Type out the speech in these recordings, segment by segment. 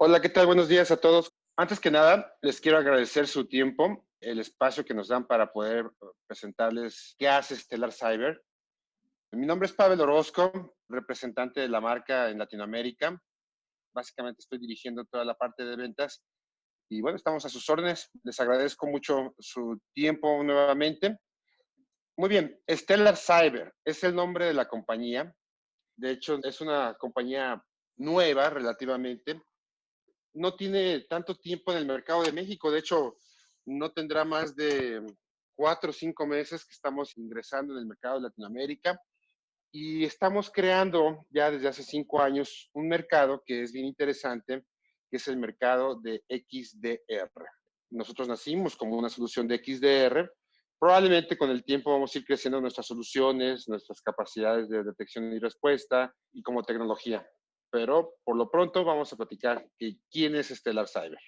Hola, ¿qué tal? Buenos días a todos. Antes que nada, les quiero agradecer su tiempo, el espacio que nos dan para poder presentarles qué hace Stellar Cyber. Mi nombre es Pavel Orozco, representante de la marca en Latinoamérica. Básicamente estoy dirigiendo toda la parte de ventas y bueno, estamos a sus órdenes. Les agradezco mucho su tiempo nuevamente. Muy bien, Stellar Cyber es el nombre de la compañía. De hecho, es una compañía nueva relativamente. No tiene tanto tiempo en el mercado de México. De hecho, no tendrá más de 4 o 5 meses que estamos ingresando en el mercado de Latinoamérica y estamos creando ya desde hace 5 años un mercado que es bien interesante, que es el mercado de XDR. Nosotros nacimos como una solución de XDR. Probablemente con el tiempo vamos a ir creciendo nuestras soluciones, nuestras capacidades de detección y respuesta y como tecnología. Pero por lo pronto vamos a platicar que quién es Stellar Cyber.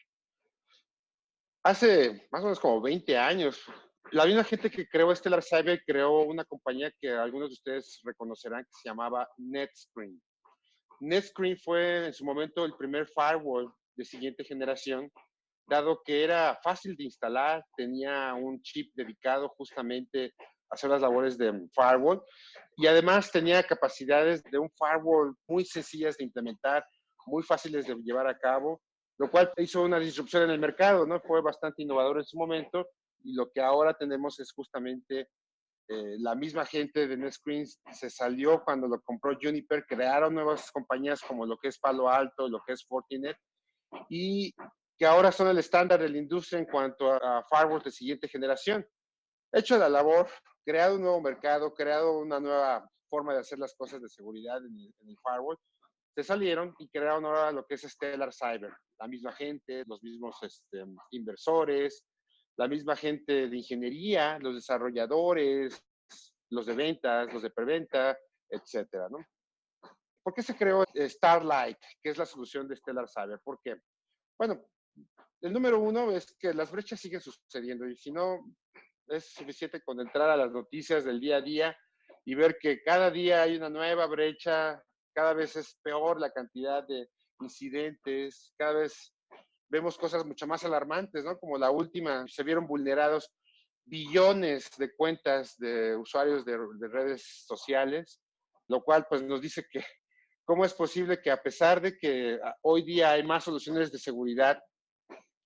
Hace más o menos como 20 años, la misma gente que creó Stellar Cyber creó una compañía que algunos de ustedes reconocerán que se llamaba NetScreen. NetScreen fue en su momento el primer firewall de siguiente generación, dado que era fácil de instalar, tenía un chip dedicado justamente a hacer las labores de firewall y además tenía capacidades de un firewall muy sencillas de implementar, muy fáciles de llevar a cabo, lo cual hizo una disrupción en el mercado, ¿no? Fue bastante innovador en su momento y lo que ahora tenemos es justamente la misma gente de NetScreen se salió cuando lo compró Juniper, crearon nuevas compañías como lo que es Palo Alto, lo que es Fortinet, y que ahora son el estándar de la industria en cuanto a firewalls de siguiente generación. Hecho la labor, creado un nuevo mercado, creado una nueva forma de hacer las cosas de seguridad en el firewall, se salieron y crearon ahora lo que es Stellar Cyber. La misma gente, los mismos inversores, la misma gente de ingeniería, los desarrolladores, los de ventas, los de preventa, etcétera, ¿no? ¿Por qué se creó Starlight, que es la solución de Stellar Cyber? ¿Por qué? Bueno, el número uno es que las brechas siguen sucediendo y si no, es suficiente con entrar a las noticias del día a día y ver que cada día hay una nueva brecha, cada vez es peor la cantidad de incidentes, cada vez vemos cosas mucho más alarmantes, ¿no? Como la última, se vieron vulnerados billones de cuentas de usuarios de redes sociales, lo cual pues nos dice que cómo es posible que a pesar de que hoy día hay más soluciones de seguridad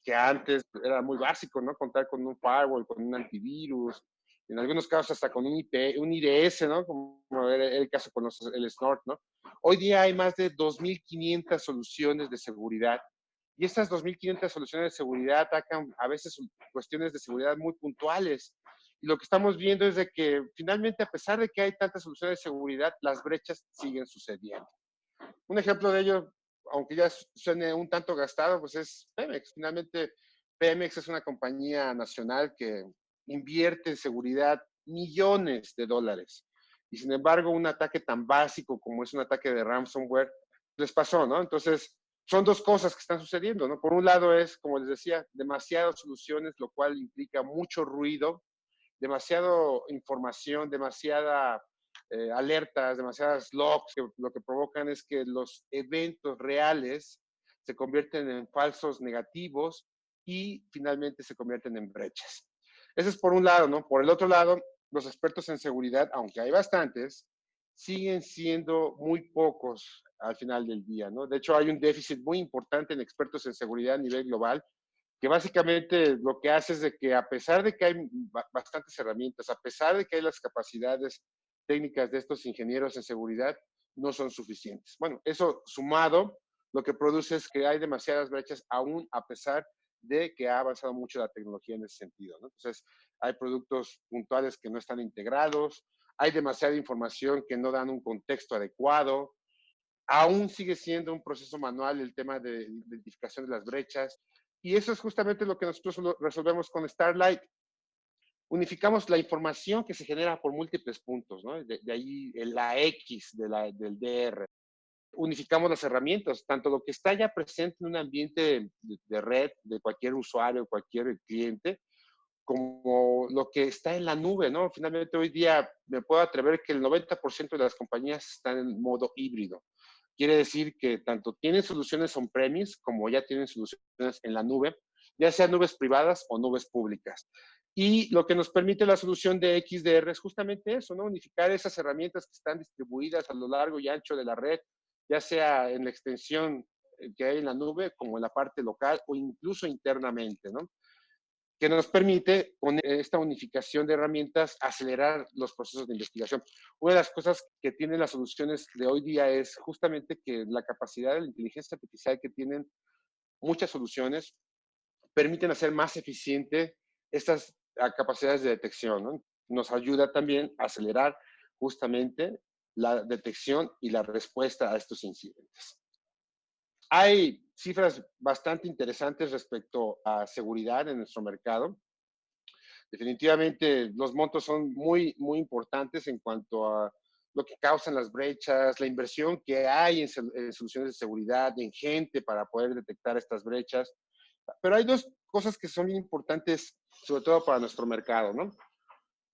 que antes era muy básico, ¿no? Contar con un firewall, con un antivirus, en algunos casos hasta con un IP, un IDS, ¿no? Como era el caso con el Snort, ¿no? Hoy día hay más de 2.500 soluciones de seguridad y estas 2.500 soluciones de seguridad atacan a veces cuestiones de seguridad muy puntuales. Y lo que estamos viendo es de que finalmente, a pesar de que hay tantas soluciones de seguridad, las brechas siguen sucediendo. Un ejemplo de ello, aunque ya suene un tanto gastado, pues es Pemex. Finalmente, Pemex es una compañía nacional que invierte en seguridad millones de dólares. Y sin embargo, un ataque tan básico como es un ataque de ransomware, les pasó, ¿no? Entonces, son dos cosas que están sucediendo, ¿no? Por un lado es, como les decía, demasiadas soluciones, lo cual implica mucho ruido, demasiada información, demasiada alertas, demasiadas logs, que lo que provocan es que los eventos reales se convierten en falsos negativos y finalmente se convierten en brechas. Eso es por un lado, ¿no? Por el otro lado, los expertos en seguridad, aunque hay bastantes, siguen siendo muy pocos al final del día, ¿no? De hecho, hay un déficit muy importante en expertos en seguridad a nivel global que básicamente lo que hace es de que a pesar de que hay bastantes herramientas, a pesar de que hay las capacidades técnicas de estos ingenieros en seguridad, no son suficientes. Bueno, eso sumado, lo que produce es que hay demasiadas brechas aún a pesar de que ha avanzado mucho la tecnología en ese sentido, ¿no? Entonces, hay productos puntuales que no están integrados, hay demasiada información que no dan un contexto adecuado, aún sigue siendo un proceso manual el tema de identificación de las brechas. Y eso es justamente lo que nosotros resolvemos con Starlight. Unificamos la información que se genera por múltiples puntos, ¿no? De ahí la X del DR. Unificamos las herramientas, tanto lo que está ya presente en un ambiente de red de cualquier usuario, cualquier cliente, como lo que está en la nube, ¿no? Finalmente hoy día me puedo atrever que el 90% de las compañías están en modo híbrido. Quiere decir que tanto tienen soluciones on-premise como ya tienen soluciones en la nube, ya sean nubes privadas o nubes públicas. Y lo que nos permite la solución de XDR es justamente eso, ¿no? Unificar esas herramientas que están distribuidas a lo largo y ancho de la red, ya sea en la extensión que hay en la nube, como en la parte local o incluso internamente, ¿no? Que nos permite, con esta unificación de herramientas, acelerar los procesos de investigación. Una de las cosas que tienen las soluciones de hoy día es justamente que la capacidad de la inteligencia artificial que tienen muchas soluciones permiten hacer más eficiente estas capacidades de detección, ¿no? Nos ayuda también a acelerar justamente la detección y la respuesta a estos incidentes. Hay cifras bastante interesantes respecto a seguridad en nuestro mercado. Definitivamente los montos son muy, muy importantes en cuanto a lo que causan las brechas, la inversión que hay en soluciones de seguridad, en gente para poder detectar estas brechas. Pero hay dos cosas que son bien importantes, sobre todo para nuestro mercado, ¿no?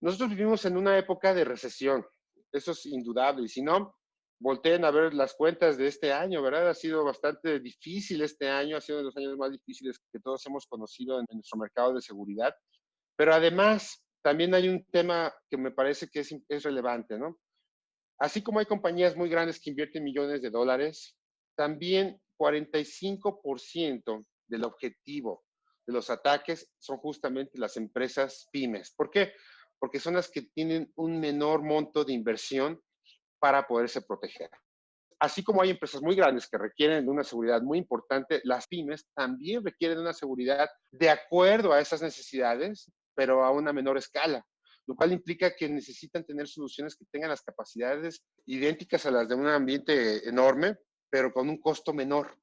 Nosotros vivimos en una época de recesión, eso es indudable, y si no, volteen a ver las cuentas de este año, ¿verdad? Ha sido bastante difícil este año, ha sido de los años más difíciles que todos hemos conocido en nuestro mercado de seguridad, pero además también hay un tema que me parece que es relevante, ¿no? Así como hay compañías muy grandes que invierten millones de dólares, también 45% del objetivo de los ataques son justamente las empresas pymes. ¿Por qué? Porque son las que tienen un menor monto de inversión para poderse proteger. Así como hay empresas muy grandes que requieren de una seguridad muy importante, las pymes también requieren de una seguridad de acuerdo a esas necesidades, pero a una menor escala, lo cual implica que necesitan tener soluciones que tengan las capacidades idénticas a las de un ambiente enorme, pero con un costo menor.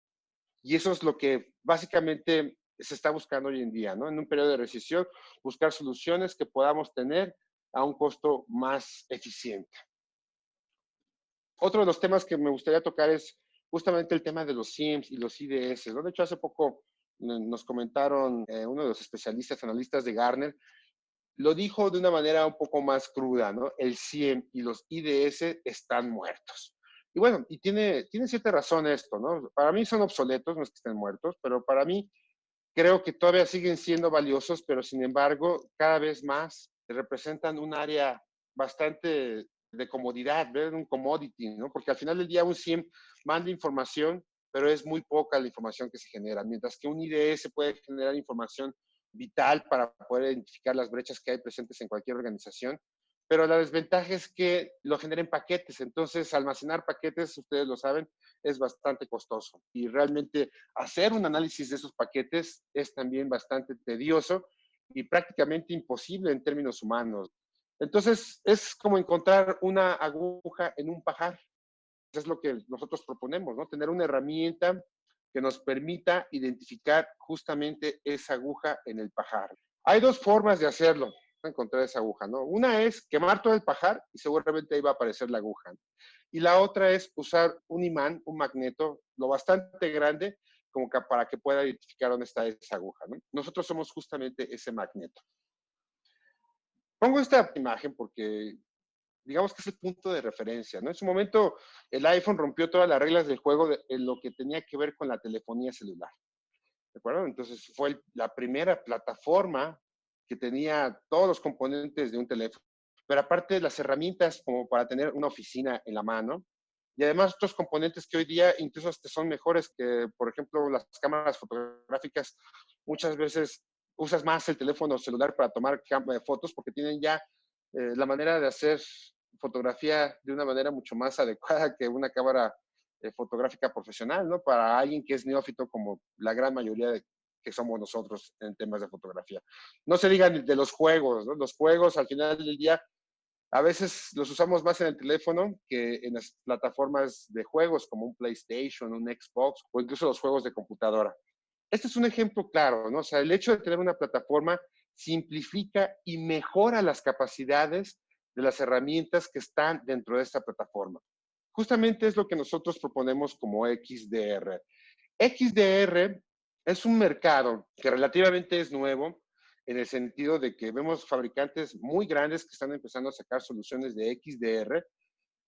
Y eso es lo que básicamente se está buscando hoy en día, ¿no? En un periodo de recesión, buscar soluciones que podamos tener a un costo más eficiente. Otro de los temas que me gustaría tocar es justamente el tema de los SIEMs y los IDS, ¿no? De hecho, hace poco nos comentaron uno de los especialistas, analistas de Gartner, lo dijo de una manera un poco más cruda, ¿no? El SIEM y los IDS están muertos. Y bueno, y tiene cierta razón esto, ¿no? Para mí son obsoletos, no es que estén muertos, pero para mí creo que todavía siguen siendo valiosos, pero sin embargo, cada vez más representan un área bastante de comodidad, ¿ver? Un commodity, ¿no? Porque al final del día un SIEM manda información, pero es muy poca la información que se genera, mientras que un IDS puede generar información vital para poder identificar las brechas que hay presentes en cualquier organización. Pero la desventaja es que lo genera en paquetes, entonces almacenar paquetes, ustedes lo saben, es bastante costoso y realmente hacer un análisis de esos paquetes es también bastante tedioso y prácticamente imposible en términos humanos. Entonces, es como encontrar una aguja en un pajar. Eso es lo que nosotros proponemos, ¿no? Tener una herramienta que nos permita identificar justamente esa aguja en el pajar. Hay dos formas de hacerlo, encontrar esa aguja, ¿no? Una es quemar todo el pajar y seguramente ahí va a aparecer la aguja. Y la otra es usar un imán, un magneto, lo bastante grande como que para que pueda identificar dónde está esa aguja, ¿no? Nosotros somos justamente ese magneto. Pongo esta imagen porque digamos que es el punto de referencia, ¿no? En su momento el iPhone rompió todas las reglas del juego en lo que tenía que ver con la telefonía celular, ¿de acuerdo? Entonces fue la primera plataforma que tenía todos los componentes de un teléfono, pero aparte de las herramientas como para tener una oficina en la mano, y además otros componentes que hoy día incluso hasta son mejores que, por ejemplo, las cámaras fotográficas. Muchas veces usas más el teléfono celular para tomar fotos porque tienen ya la manera de hacer fotografía de una manera mucho más adecuada que una cámara fotográfica profesional, ¿no? Para alguien que es neófito como la gran mayoría de que somos nosotros en temas de fotografía. No se digan de los juegos, ¿no? Los juegos al final del día a veces los usamos más en el teléfono que en las plataformas de juegos como un PlayStation, un Xbox o incluso los juegos de computadora. Este es un ejemplo claro, ¿no? O sea, el hecho de tener una plataforma simplifica y mejora las capacidades de las herramientas que están dentro de esta plataforma. Justamente es lo que nosotros proponemos como XDR. XDR es un mercado que relativamente es nuevo en el sentido de que vemos fabricantes muy grandes que están empezando a sacar soluciones de XDR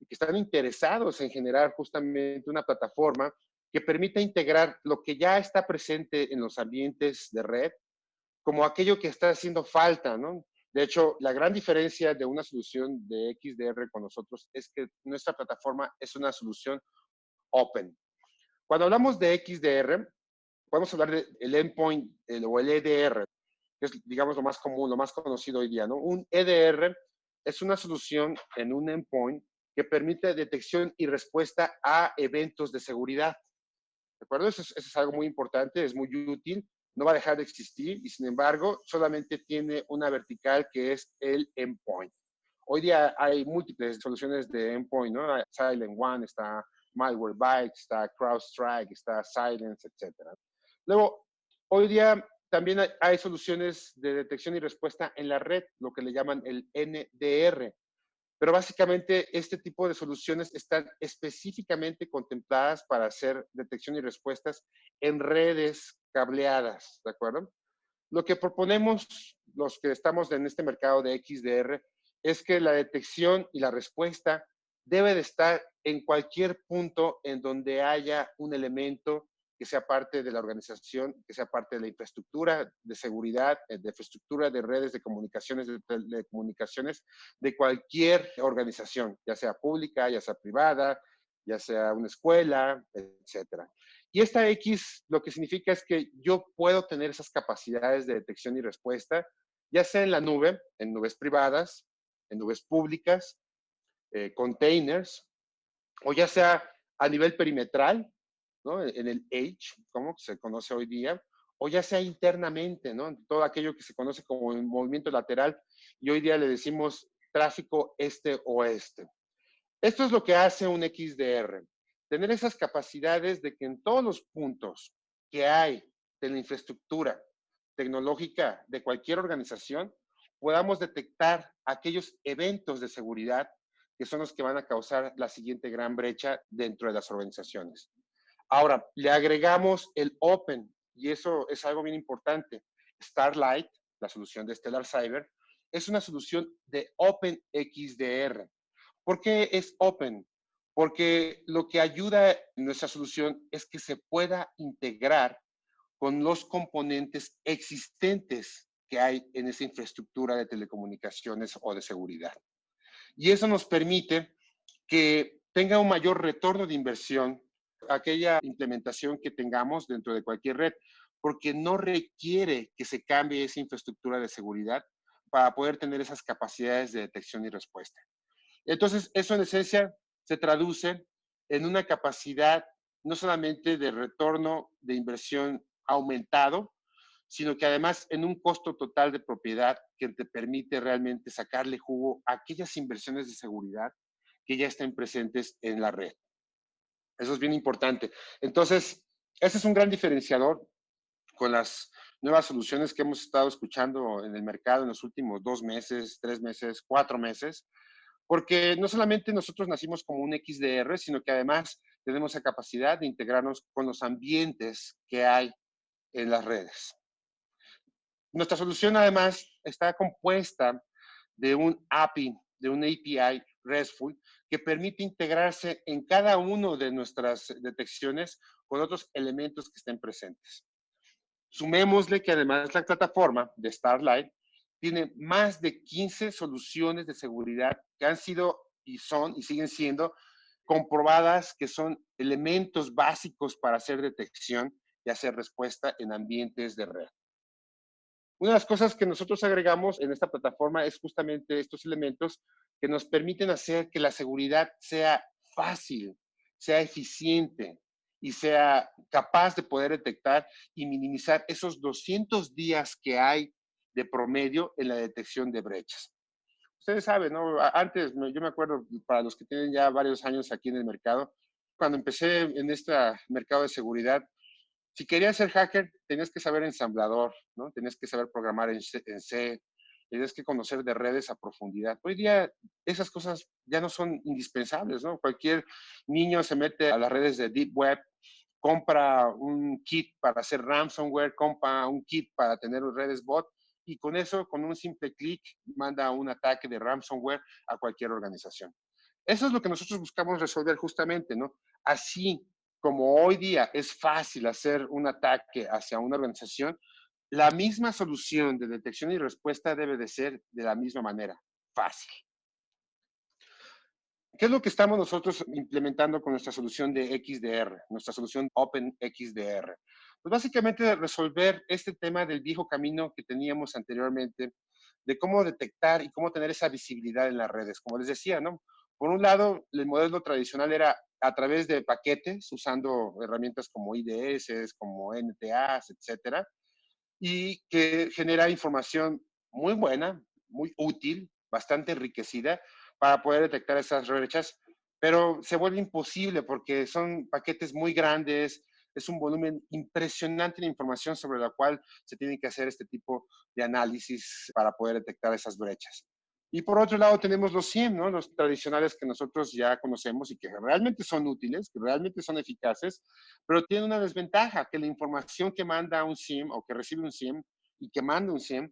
y que están interesados en generar justamente una plataforma que permita integrar lo que ya está presente en los ambientes de red como aquello que está haciendo falta, ¿no? De hecho, la gran diferencia de una solución de XDR con nosotros es que nuestra plataforma es una solución open. Cuando hablamos de XDR, podemos hablar del endpoint o el EDR, que es, digamos, lo más común, lo más conocido hoy día, ¿no? Un EDR es una solución en un endpoint que permite detección y respuesta a eventos de seguridad. ¿De acuerdo? Eso es algo muy importante, es muy útil, no va a dejar de existir y sin embargo solamente tiene una vertical que es el endpoint. Hoy día hay múltiples soluciones de endpoint, ¿no? Silent One, está Malwarebytes, está CrowdStrike, está Silence, etcétera. Luego, hoy día también hay soluciones de detección y respuesta en la red, lo que le llaman el NDR, pero básicamente este tipo de soluciones están específicamente contempladas para hacer detección y respuestas en redes cableadas, ¿de acuerdo? Lo que proponemos los que estamos en este mercado de XDR es que la detección y la respuesta debe de estar en cualquier punto en donde haya un elemento que sea parte de la organización, que sea parte de la infraestructura de seguridad, de infraestructura de redes de comunicaciones, de comunicaciones de cualquier organización, ya sea pública, ya sea privada, ya sea una escuela, etcétera. Y esta X lo que significa es que yo puedo tener esas capacidades de detección y respuesta, ya sea en la nube, en nubes privadas, en nubes públicas, containers, o ya sea a nivel perimetral, ¿no? En el edge, como se conoce hoy día, o ya sea internamente, ¿no? Todo aquello que se conoce como el movimiento lateral, y hoy día le decimos tráfico este-oeste. Esto es lo que hace un XDR, tener esas capacidades de que en todos los puntos que hay de la infraestructura tecnológica de cualquier organización, podamos detectar aquellos eventos de seguridad que son los que van a causar la siguiente gran brecha dentro de las organizaciones. Ahora, le agregamos el Open, y eso es algo bien importante. Starlight, la solución de Stellar Cyber, es una solución de Open XDR. ¿Por qué es open? Porque lo que ayuda en nuestra solución es que se pueda integrar con los componentes existentes que hay en esa infraestructura de telecomunicaciones o de seguridad. Y eso nos permite que tenga un mayor retorno de inversión aquella implementación que tengamos dentro de cualquier red, porque no requiere que se cambie esa infraestructura de seguridad para poder tener esas capacidades de detección y respuesta. Entonces, eso en esencia se traduce en una capacidad no solamente de retorno de inversión aumentado, sino que además en un costo total de propiedad que te permite realmente sacarle jugo a aquellas inversiones de seguridad que ya estén presentes en la red. Eso es bien importante. Entonces, ese es un gran diferenciador con las nuevas soluciones que hemos estado escuchando en el mercado en los últimos 2 meses, 3 meses, 4 meses, porque no solamente nosotros nacimos como un XDR, sino que además tenemos la capacidad de integrarnos con los ambientes que hay en las redes. Nuestra solución además está compuesta de un API, de un API RESTful, que permite integrarse en cada uno de nuestras detecciones con otros elementos que estén presentes. Sumémosle que además la plataforma de Starlight tiene más de 15 soluciones de seguridad que han sido y son y siguen siendo comprobadas que son elementos básicos para hacer detección y hacer respuesta en ambientes de red. Una de las cosas que nosotros agregamos en esta plataforma es justamente estos elementos que nos permiten hacer que la seguridad sea fácil, sea eficiente y sea capaz de poder detectar y minimizar esos 200 días que hay de promedio en la detección de brechas. Ustedes saben, ¿no? Antes, yo me acuerdo, para los que tienen ya varios años aquí en el mercado, cuando empecé en este mercado de seguridad, si querías ser hacker, tenías que saber ensamblador, ¿no? Tenías que saber programar en C, tenías que conocer de redes a profundidad. Hoy día esas cosas ya no son indispensables, ¿no? Cualquier niño se mete a las redes de Deep Web, compra un kit para hacer ransomware, compra un kit para tener redes bot y con eso, con un simple clic, manda un ataque de ransomware a cualquier organización. Eso es lo que nosotros buscamos resolver justamente, ¿no? Así como hoy día es fácil hacer un ataque hacia una organización, la misma solución de detección y respuesta debe de ser de la misma manera, fácil. ¿Qué es lo que estamos nosotros implementando con nuestra solución de XDR, nuestra solución Open XDR? Pues básicamente resolver este tema del viejo camino que teníamos anteriormente, de cómo detectar y cómo tener esa visibilidad en las redes. Como les decía, ¿no? Por un lado, el modelo tradicional era a través de paquetes, usando herramientas como IDS, como NTAs, etcétera, y que genera información muy buena, muy útil, bastante enriquecida para poder detectar esas brechas, pero se vuelve imposible porque son paquetes muy grandes, es un volumen impresionante de información sobre la cual se tiene que hacer este tipo de análisis para poder detectar esas brechas. Y por otro lado tenemos los SIEM, ¿no? Los tradicionales que nosotros ya conocemos y que realmente son útiles, que realmente son eficaces, pero tiene una desventaja, que la información que manda un SIEM o que recibe un SIEM y que manda un SIEM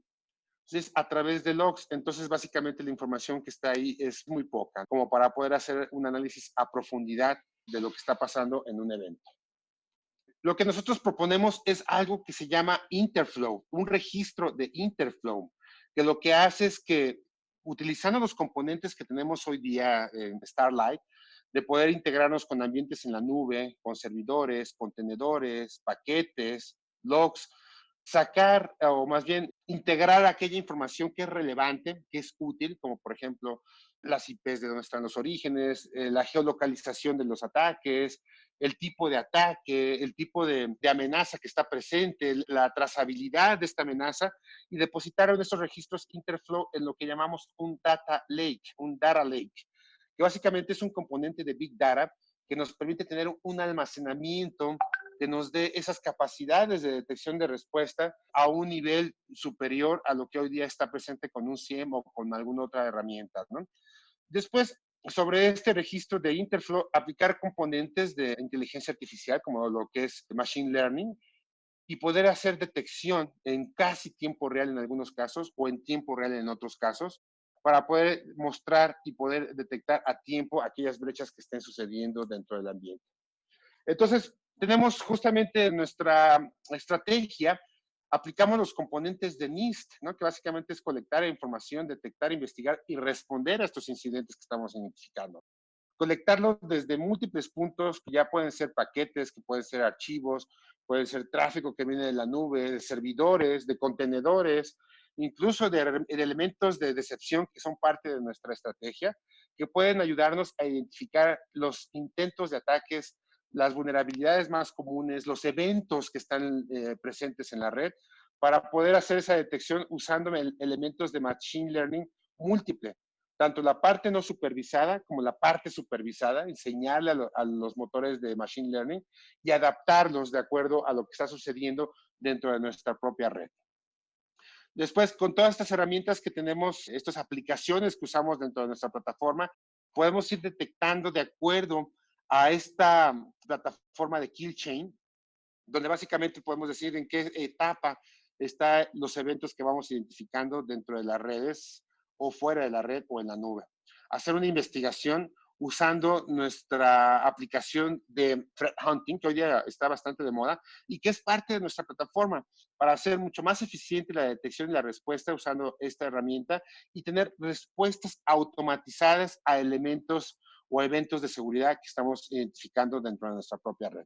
es a través de logs. Entonces, básicamente la información que está ahí es muy poca, como para poder hacer un análisis a profundidad de lo que está pasando en un evento. Lo que nosotros proponemos es algo que se llama Interflow, un registro de Interflow, que lo que hace es que utilizando los componentes que tenemos hoy día en Starlight, de poder integrarnos con ambientes en la nube, con servidores, contenedores, paquetes, logs, sacar o más bien integrar aquella información que es relevante, que es útil, como por ejemplo las IPs de dónde están los orígenes, la geolocalización de los ataques, el tipo de ataque, el tipo de amenaza que está presente, la trazabilidad de esta amenaza y depositar en estos registros Interflow en lo que llamamos un data lake, que básicamente es un componente de Big Data que nos permite tener un almacenamiento que nos dé esas capacidades de detección de respuesta a un nivel superior a lo que hoy día está presente con un SIEM o con alguna otra herramienta, ¿no? Después, sobre este registro de Interflow, aplicar componentes de inteligencia artificial, como lo que es Machine Learning, y poder hacer detección en casi tiempo real en algunos casos o en tiempo real en otros casos, para poder mostrar y poder detectar a tiempo aquellas brechas que estén sucediendo dentro del ambiente. Entonces, tenemos justamente nuestra estrategia, aplicamos los componentes de NIST, ¿no? Que básicamente es colectar información, detectar, investigar y responder a estos incidentes que estamos identificando. Colectarlo desde múltiples puntos, que ya pueden ser paquetes, que pueden ser archivos, puede ser tráfico que viene de la nube, de servidores, de contenedores, incluso de elementos de decepción que son parte de nuestra estrategia, que pueden ayudarnos a identificar los intentos de ataques, las vulnerabilidades más comunes, los eventos que están presentes en la red, para poder hacer esa detección usando elementos de Machine Learning múltiple, tanto la parte no supervisada como la parte supervisada, enseñarle a los motores de Machine Learning y adaptarlos de acuerdo a lo que está sucediendo dentro de nuestra propia red. Después, con todas estas herramientas que tenemos, estas aplicaciones que usamos dentro de nuestra plataforma, podemos ir detectando de acuerdo a esta plataforma de Kill Chain, donde básicamente podemos decir en qué etapa están los eventos que vamos identificando dentro de las redes o fuera de la red o en la nube. Hacer una investigación usando nuestra aplicación de threat hunting, que hoy día está bastante de moda y que es parte de nuestra plataforma para hacer mucho más eficiente la detección y la respuesta usando esta herramienta y tener respuestas automatizadas a elementos o eventos de seguridad que estamos identificando dentro de nuestra propia red.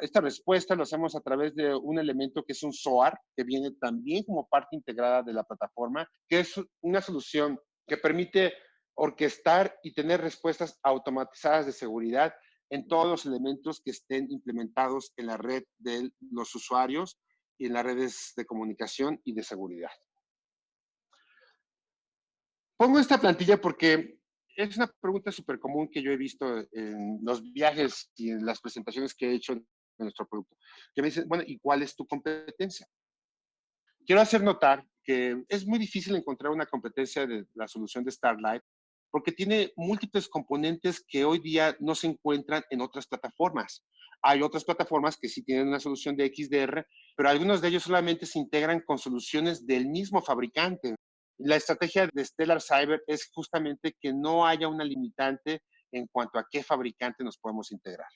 Esta respuesta lo hacemos a través de un elemento que es un SOAR, que viene también como parte integrada de la plataforma, que es una solución que permite orquestar y tener respuestas automatizadas de seguridad en todos los elementos que estén implementados en la red de los usuarios y en las redes de comunicación y de seguridad. Pongo esta plantilla porque es una pregunta súper común que yo he visto en los viajes y en las presentaciones que he hecho en nuestro producto, que me dicen, bueno, ¿y cuál es tu competencia? Quiero hacer notar que es muy difícil encontrar una competencia de la solución de Starlight porque tiene múltiples componentes que hoy día no se encuentran en otras plataformas. Hay otras plataformas que sí tienen una solución de XDR, pero algunos de ellos solamente se integran con soluciones del mismo fabricante. La estrategia de Stellar Cyber es justamente que no haya una limitante en cuanto a qué fabricante nos podemos integrar.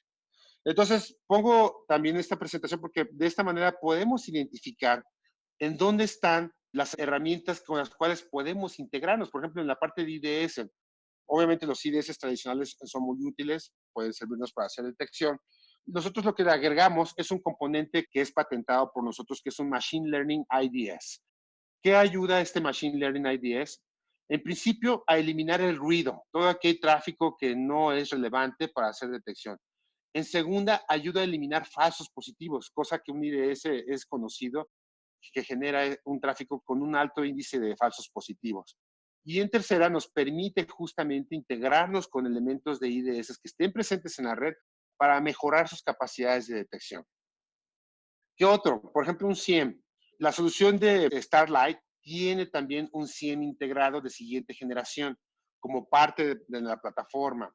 Entonces, pongo también esta presentación porque de esta manera podemos identificar en dónde están las herramientas con las cuales podemos integrarnos. Por ejemplo, en la parte de IDS, obviamente los IDS tradicionales son muy útiles, pueden servirnos para hacer detección. Nosotros lo que le agregamos es un componente que es patentado por nosotros, que es un Machine Learning IDS. ¿Qué ayuda este Machine Learning IDS? En principio, a eliminar el ruido, todo aquel tráfico que no es relevante para hacer detección. En segunda, ayuda a eliminar falsos positivos, cosa que un IDS es conocido, que genera un tráfico con un alto índice de falsos positivos. Y en tercera, nos permite justamente integrarnos con elementos de IDS que estén presentes en la red para mejorar sus capacidades de detección. ¿Qué otro? Por ejemplo, un SIEM. La solución de Starlight tiene también un SIEM integrado de siguiente generación como parte de la plataforma,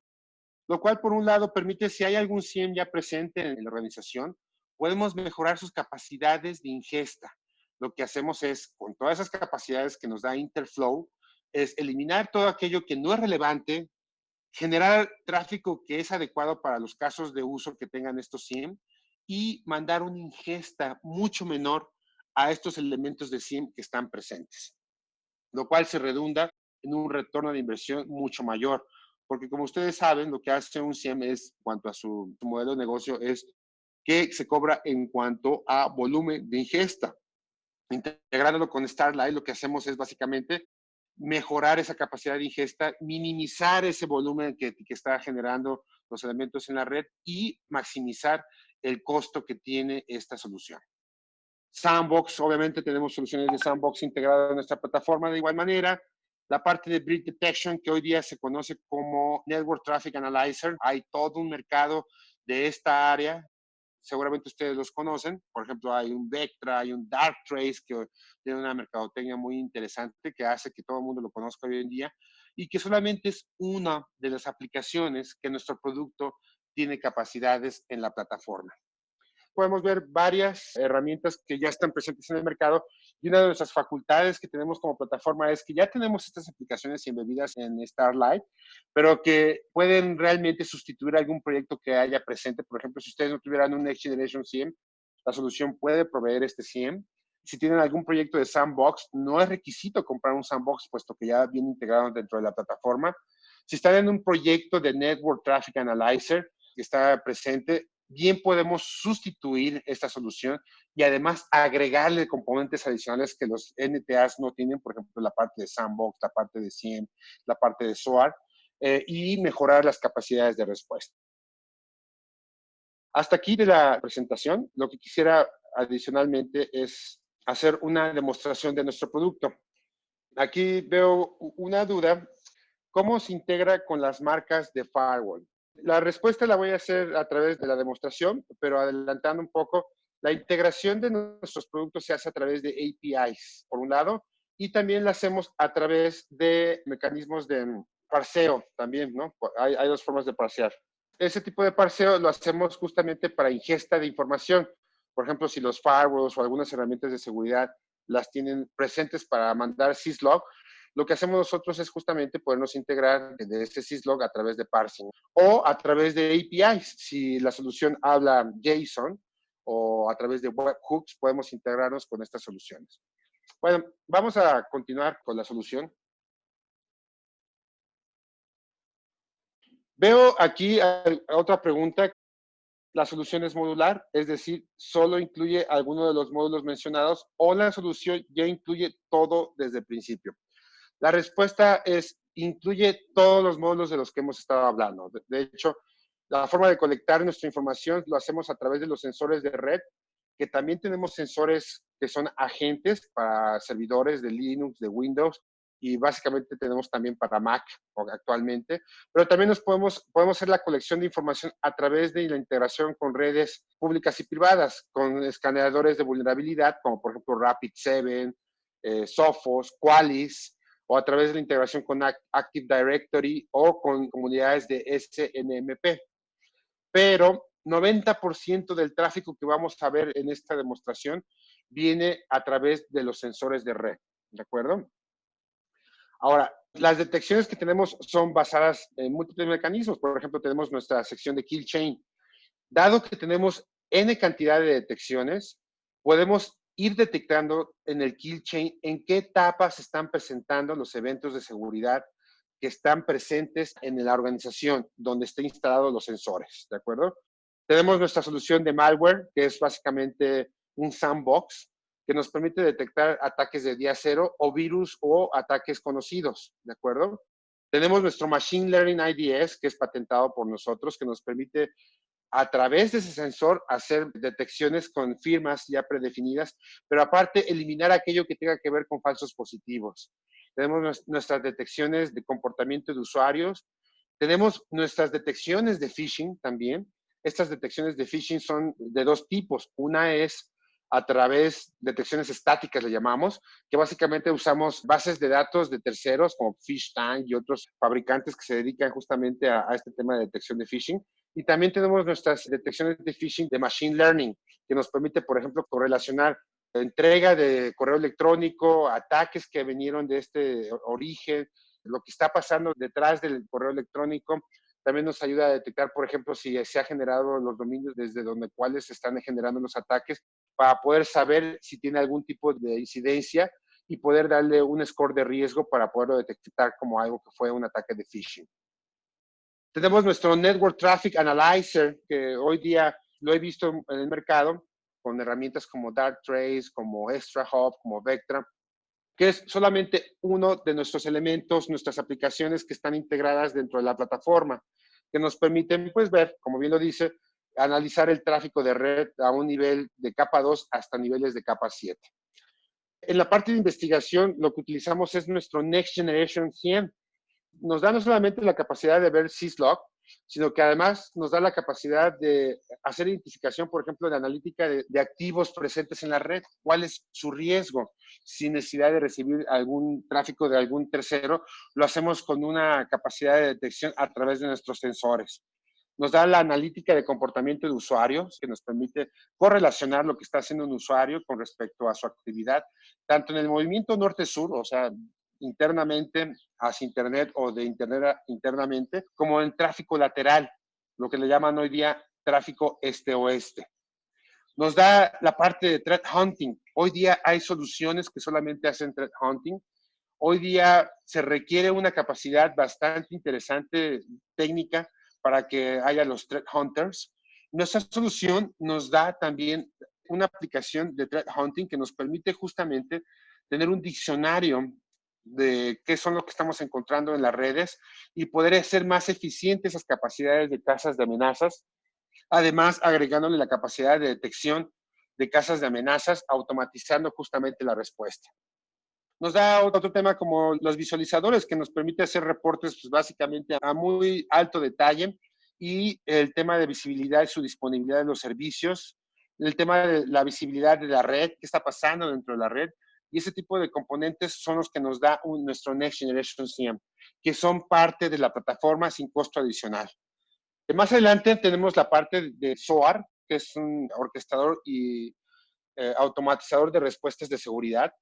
lo cual por un lado permite, si hay algún SIEM ya presente en la organización, podemos mejorar sus capacidades de ingesta. Lo que hacemos es, con todas esas capacidades que nos da Interflow, es eliminar todo aquello que no es relevante, generar tráfico que es adecuado para los casos de uso que tengan estos SIEM y mandar una ingesta mucho menor a estos elementos de SIEM que están presentes, lo cual se redunda en un retorno de inversión mucho mayor. Porque como ustedes saben, lo que hace un SIEM es, en cuanto a su modelo de negocio, es que se cobra en cuanto a volumen de ingesta. Integrándolo con Starlight, lo que hacemos es básicamente mejorar esa capacidad de ingesta, minimizar ese volumen que está generando los elementos en la red y maximizar el costo que tiene esta solución. Sandbox, obviamente tenemos soluciones de Sandbox integradas en nuestra plataforma de igual manera. La parte de Breach Detection, que hoy día se conoce como Network Traffic Analyzer, hay todo un mercado de esta área. Seguramente ustedes los conocen. Por ejemplo, hay un Vectra, hay un Darktrace, que tiene una mercadotecnia muy interesante que hace que todo el mundo lo conozca hoy en día y que solamente es una de las aplicaciones que nuestro producto tiene capacidades en la plataforma. Podemos ver varias herramientas que ya están presentes en el mercado y una de nuestras facultades que tenemos como plataforma es que ya tenemos estas aplicaciones embebidas en Starlight, pero que pueden realmente sustituir algún proyecto que haya presente. Por ejemplo, si ustedes no tuvieran un Next Generation SIEM, la solución puede proveer este SIEM. Si tienen algún proyecto de Sandbox, no es requisito comprar un Sandbox, puesto que ya viene integrado dentro de la plataforma. Si están en un proyecto de Network Traffic Analyzer que está presente, bien podemos sustituir esta solución y además agregarle componentes adicionales que los NTAs no tienen, por ejemplo, la parte de Sandbox, la parte de SIEM, la parte de SOAR, y mejorar las capacidades de respuesta. Hasta aquí de la presentación. Lo que quisiera adicionalmente es hacer una demostración de nuestro producto. Aquí veo una duda. ¿Cómo se integra con las marcas de firewall? La respuesta la voy a hacer a través de la demostración, pero adelantando un poco, la integración de nuestros productos se hace a través de APIs, por un lado, y también la hacemos a través de mecanismos de parseo también, ¿no? Hay dos formas de parsear. Ese tipo de parseo lo hacemos justamente para ingesta de información. Por ejemplo, si los firewalls o algunas herramientas de seguridad las tienen presentes para mandar syslog, lo que hacemos nosotros es justamente podernos integrar de ese syslog a través de parsing o a través de APIs. Si la solución habla JSON o a través de webhooks, podemos integrarnos con estas soluciones. Bueno, vamos a continuar con la solución. Veo aquí otra pregunta. La solución es modular, es decir, solo incluye alguno de los módulos mencionados o la solución ya incluye todo desde el principio. La respuesta es, incluye todos los módulos de los que hemos estado hablando. De hecho, la forma de colectar nuestra información lo hacemos a través de los sensores de red, que también tenemos sensores que son agentes para servidores de Linux, de Windows, y básicamente tenemos también para Mac actualmente, pero también podemos hacer la colección de información a través de la integración con redes públicas y privadas, con escaneadores de vulnerabilidad, como por ejemplo Rapid7, Sophos, Qualys, o a través de la integración con Active Directory o con comunidades de SNMP. Pero 90% del tráfico que vamos a ver en esta demostración viene a través de los sensores de red, ¿de acuerdo? Ahora, Las detecciones que tenemos son basadas en múltiples mecanismos. Por ejemplo, tenemos nuestra sección de kill chain. Dado que tenemos N cantidad de detecciones, podemos ir detectando en el kill chain en qué etapas están presentando los eventos de seguridad que están presentes en la organización donde estén instalados los sensores, ¿de acuerdo? Tenemos nuestra solución de malware, que es básicamente un sandbox, que nos permite detectar ataques de día cero o virus o ataques conocidos, ¿de acuerdo? Tenemos nuestro Machine Learning IDS, que es patentado por nosotros, que nos permite a través de ese sensor hacer detecciones con firmas ya predefinidas, pero aparte eliminar aquello que tenga que ver con falsos positivos. Tenemos nuestras detecciones de comportamiento de usuarios, tenemos nuestras detecciones de phishing también. Estas detecciones de phishing son de dos tipos. Una es a través de detecciones estáticas, le llamamos, que básicamente usamos bases de datos de terceros como PhishTank y otros fabricantes que se dedican justamente a este tema de detección de phishing. Y también tenemos nuestras detecciones de phishing de machine learning, que nos permite, por ejemplo, correlacionar entrega de correo electrónico, ataques que vinieron de este origen, lo que está pasando detrás del correo electrónico. También nos ayuda a detectar, por ejemplo, si se ha generado los dominios desde donde cuáles se están generando los ataques, para poder saber si tiene algún tipo de incidencia y poder darle un score de riesgo para poderlo detectar como algo que fue un ataque de phishing. Tenemos nuestro Network Traffic Analyzer, que hoy día lo he visto en el mercado con herramientas como Darktrace, como ExtraHop, como Vectra, que es solamente uno de nuestros elementos, nuestras aplicaciones que están integradas dentro de la plataforma, que nos permiten pues ver, como bien lo dice, analizar el tráfico de red a un nivel de capa 2 hasta niveles de capa 7. En la parte de investigación, lo que utilizamos es nuestro Next Generation 100. Nos da no solamente la capacidad de ver syslog, sino que además nos da la capacidad de hacer identificación, por ejemplo, de analítica de activos presentes en la red, cuál es su riesgo, sin necesidad de recibir algún tráfico de algún tercero, lo hacemos con una capacidad de detección a través de nuestros sensores. Nos da la analítica de comportamiento de usuarios, que nos permite correlacionar lo que está haciendo un usuario con respecto a su actividad, tanto en el movimiento norte-sur, o sea, internamente hacia Internet o de Internet internamente, como en tráfico lateral, lo que le llaman hoy día tráfico este-oeste. Nos da la parte de threat hunting. Hoy día hay soluciones que solamente hacen threat hunting. Hoy día se requiere una capacidad bastante interesante técnica para que haya los threat hunters. Nuestra solución nos da también una aplicación de threat hunting que nos permite justamente tener un diccionario de qué son lo que estamos encontrando en las redes y poder hacer más eficientes esas capacidades de casas de amenazas, además agregándole la capacidad de detección de casas de amenazas, automatizando justamente la respuesta. Nos da otro tema como los visualizadores, que nos permite hacer reportes pues, básicamente a muy alto detalle, y el tema de visibilidad y su disponibilidad de los servicios, el tema de la visibilidad de la red, qué está pasando dentro de la red, y ese tipo de componentes son los que nos da nuestro Next Generation CM, que son parte de la plataforma sin costo adicional. Más adelante tenemos la parte de SOAR, que es un orquestador y automatizador de respuestas de seguridad,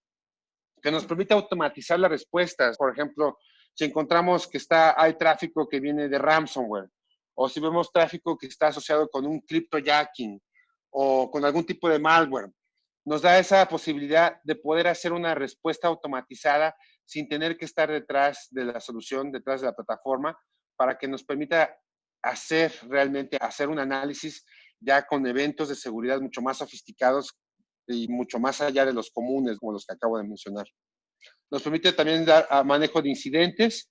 que nos permite automatizar las respuestas. Por ejemplo, si encontramos que hay tráfico que viene de ransomware, o si vemos tráfico que está asociado con un cryptojacking o con algún tipo de malware, nos da esa posibilidad de poder hacer una respuesta automatizada sin tener que estar detrás de la solución, detrás de la plataforma, para que nos permita hacer un análisis ya con eventos de seguridad mucho más sofisticados y mucho más allá de los comunes, como los que acabo de mencionar. Nos permite también dar manejo de incidentes,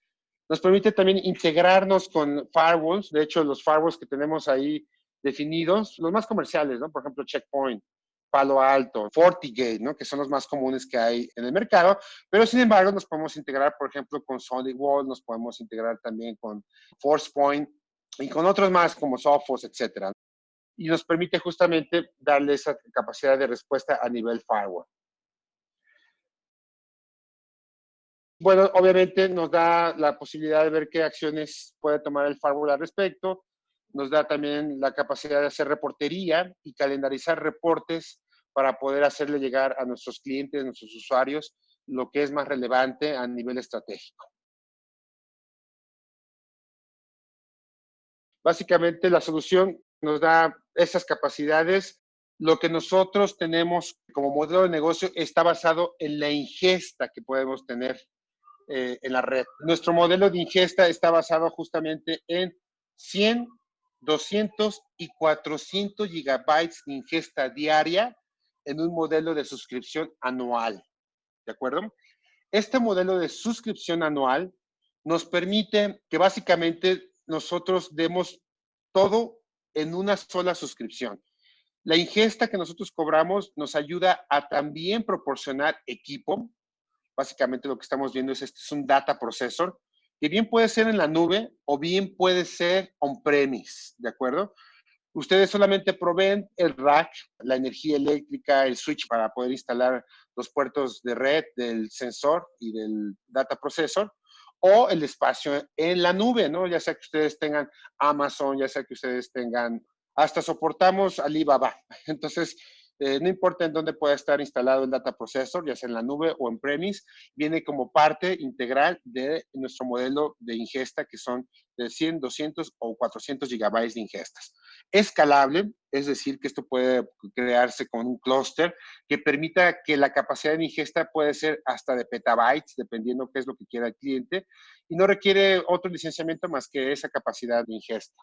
nos permite también integrarnos con firewalls. De hecho, los firewalls que tenemos ahí definidos, los más comerciales, ¿no? Por ejemplo, Checkpoint, Palo Alto, FortiGate, ¿no? Que son los más comunes que hay en el mercado, pero sin embargo nos podemos integrar, por ejemplo, con SolidWall, nos podemos integrar también con ForcePoint y con otros más como Sophos, etcétera. Y nos permite justamente darle esa capacidad de respuesta a nivel firewall. Bueno, obviamente nos da la posibilidad de ver qué acciones puede tomar el firewall al respecto. Nos da también la capacidad de hacer reportería y calendarizar reportes para poder hacerle llegar a nuestros clientes, a nuestros usuarios, lo que es más relevante a nivel estratégico. Básicamente la solución nos da esas capacidades. Lo que nosotros tenemos como modelo de negocio está basado en la ingesta que podemos tener en la red. Nuestro modelo de ingesta está basado justamente en 100, 200 y 400 gigabytes de ingesta diaria en un modelo de suscripción anual. ¿De acuerdo? Este modelo de suscripción anual nos permite que básicamente nosotros demos todo en una sola suscripción. La ingesta que nosotros cobramos nos ayuda a también proporcionar equipo. Básicamente lo que estamos viendo es un data processor, que bien puede ser en la nube o bien puede ser on-premise, ¿de acuerdo? Ustedes solamente proveen el rack, la energía eléctrica, el switch para poder instalar los puertos de red del sensor y del data processor, o el espacio en la nube, ¿no? Ya sea que ustedes tengan Amazon, ya sea que ustedes tengan, hasta soportamos Alibaba. Entonces, no importa en dónde pueda estar instalado el data processor, ya sea en la nube o en premise, viene como parte integral de nuestro modelo de ingesta, que son de 100, 200 o 400 gigabytes de ingestas. Escalable, es decir, que esto puede crearse con un clúster que permita que la capacidad de ingesta puede ser hasta de petabytes, dependiendo qué es lo que quiera el cliente, y no requiere otro licenciamiento más que esa capacidad de ingesta.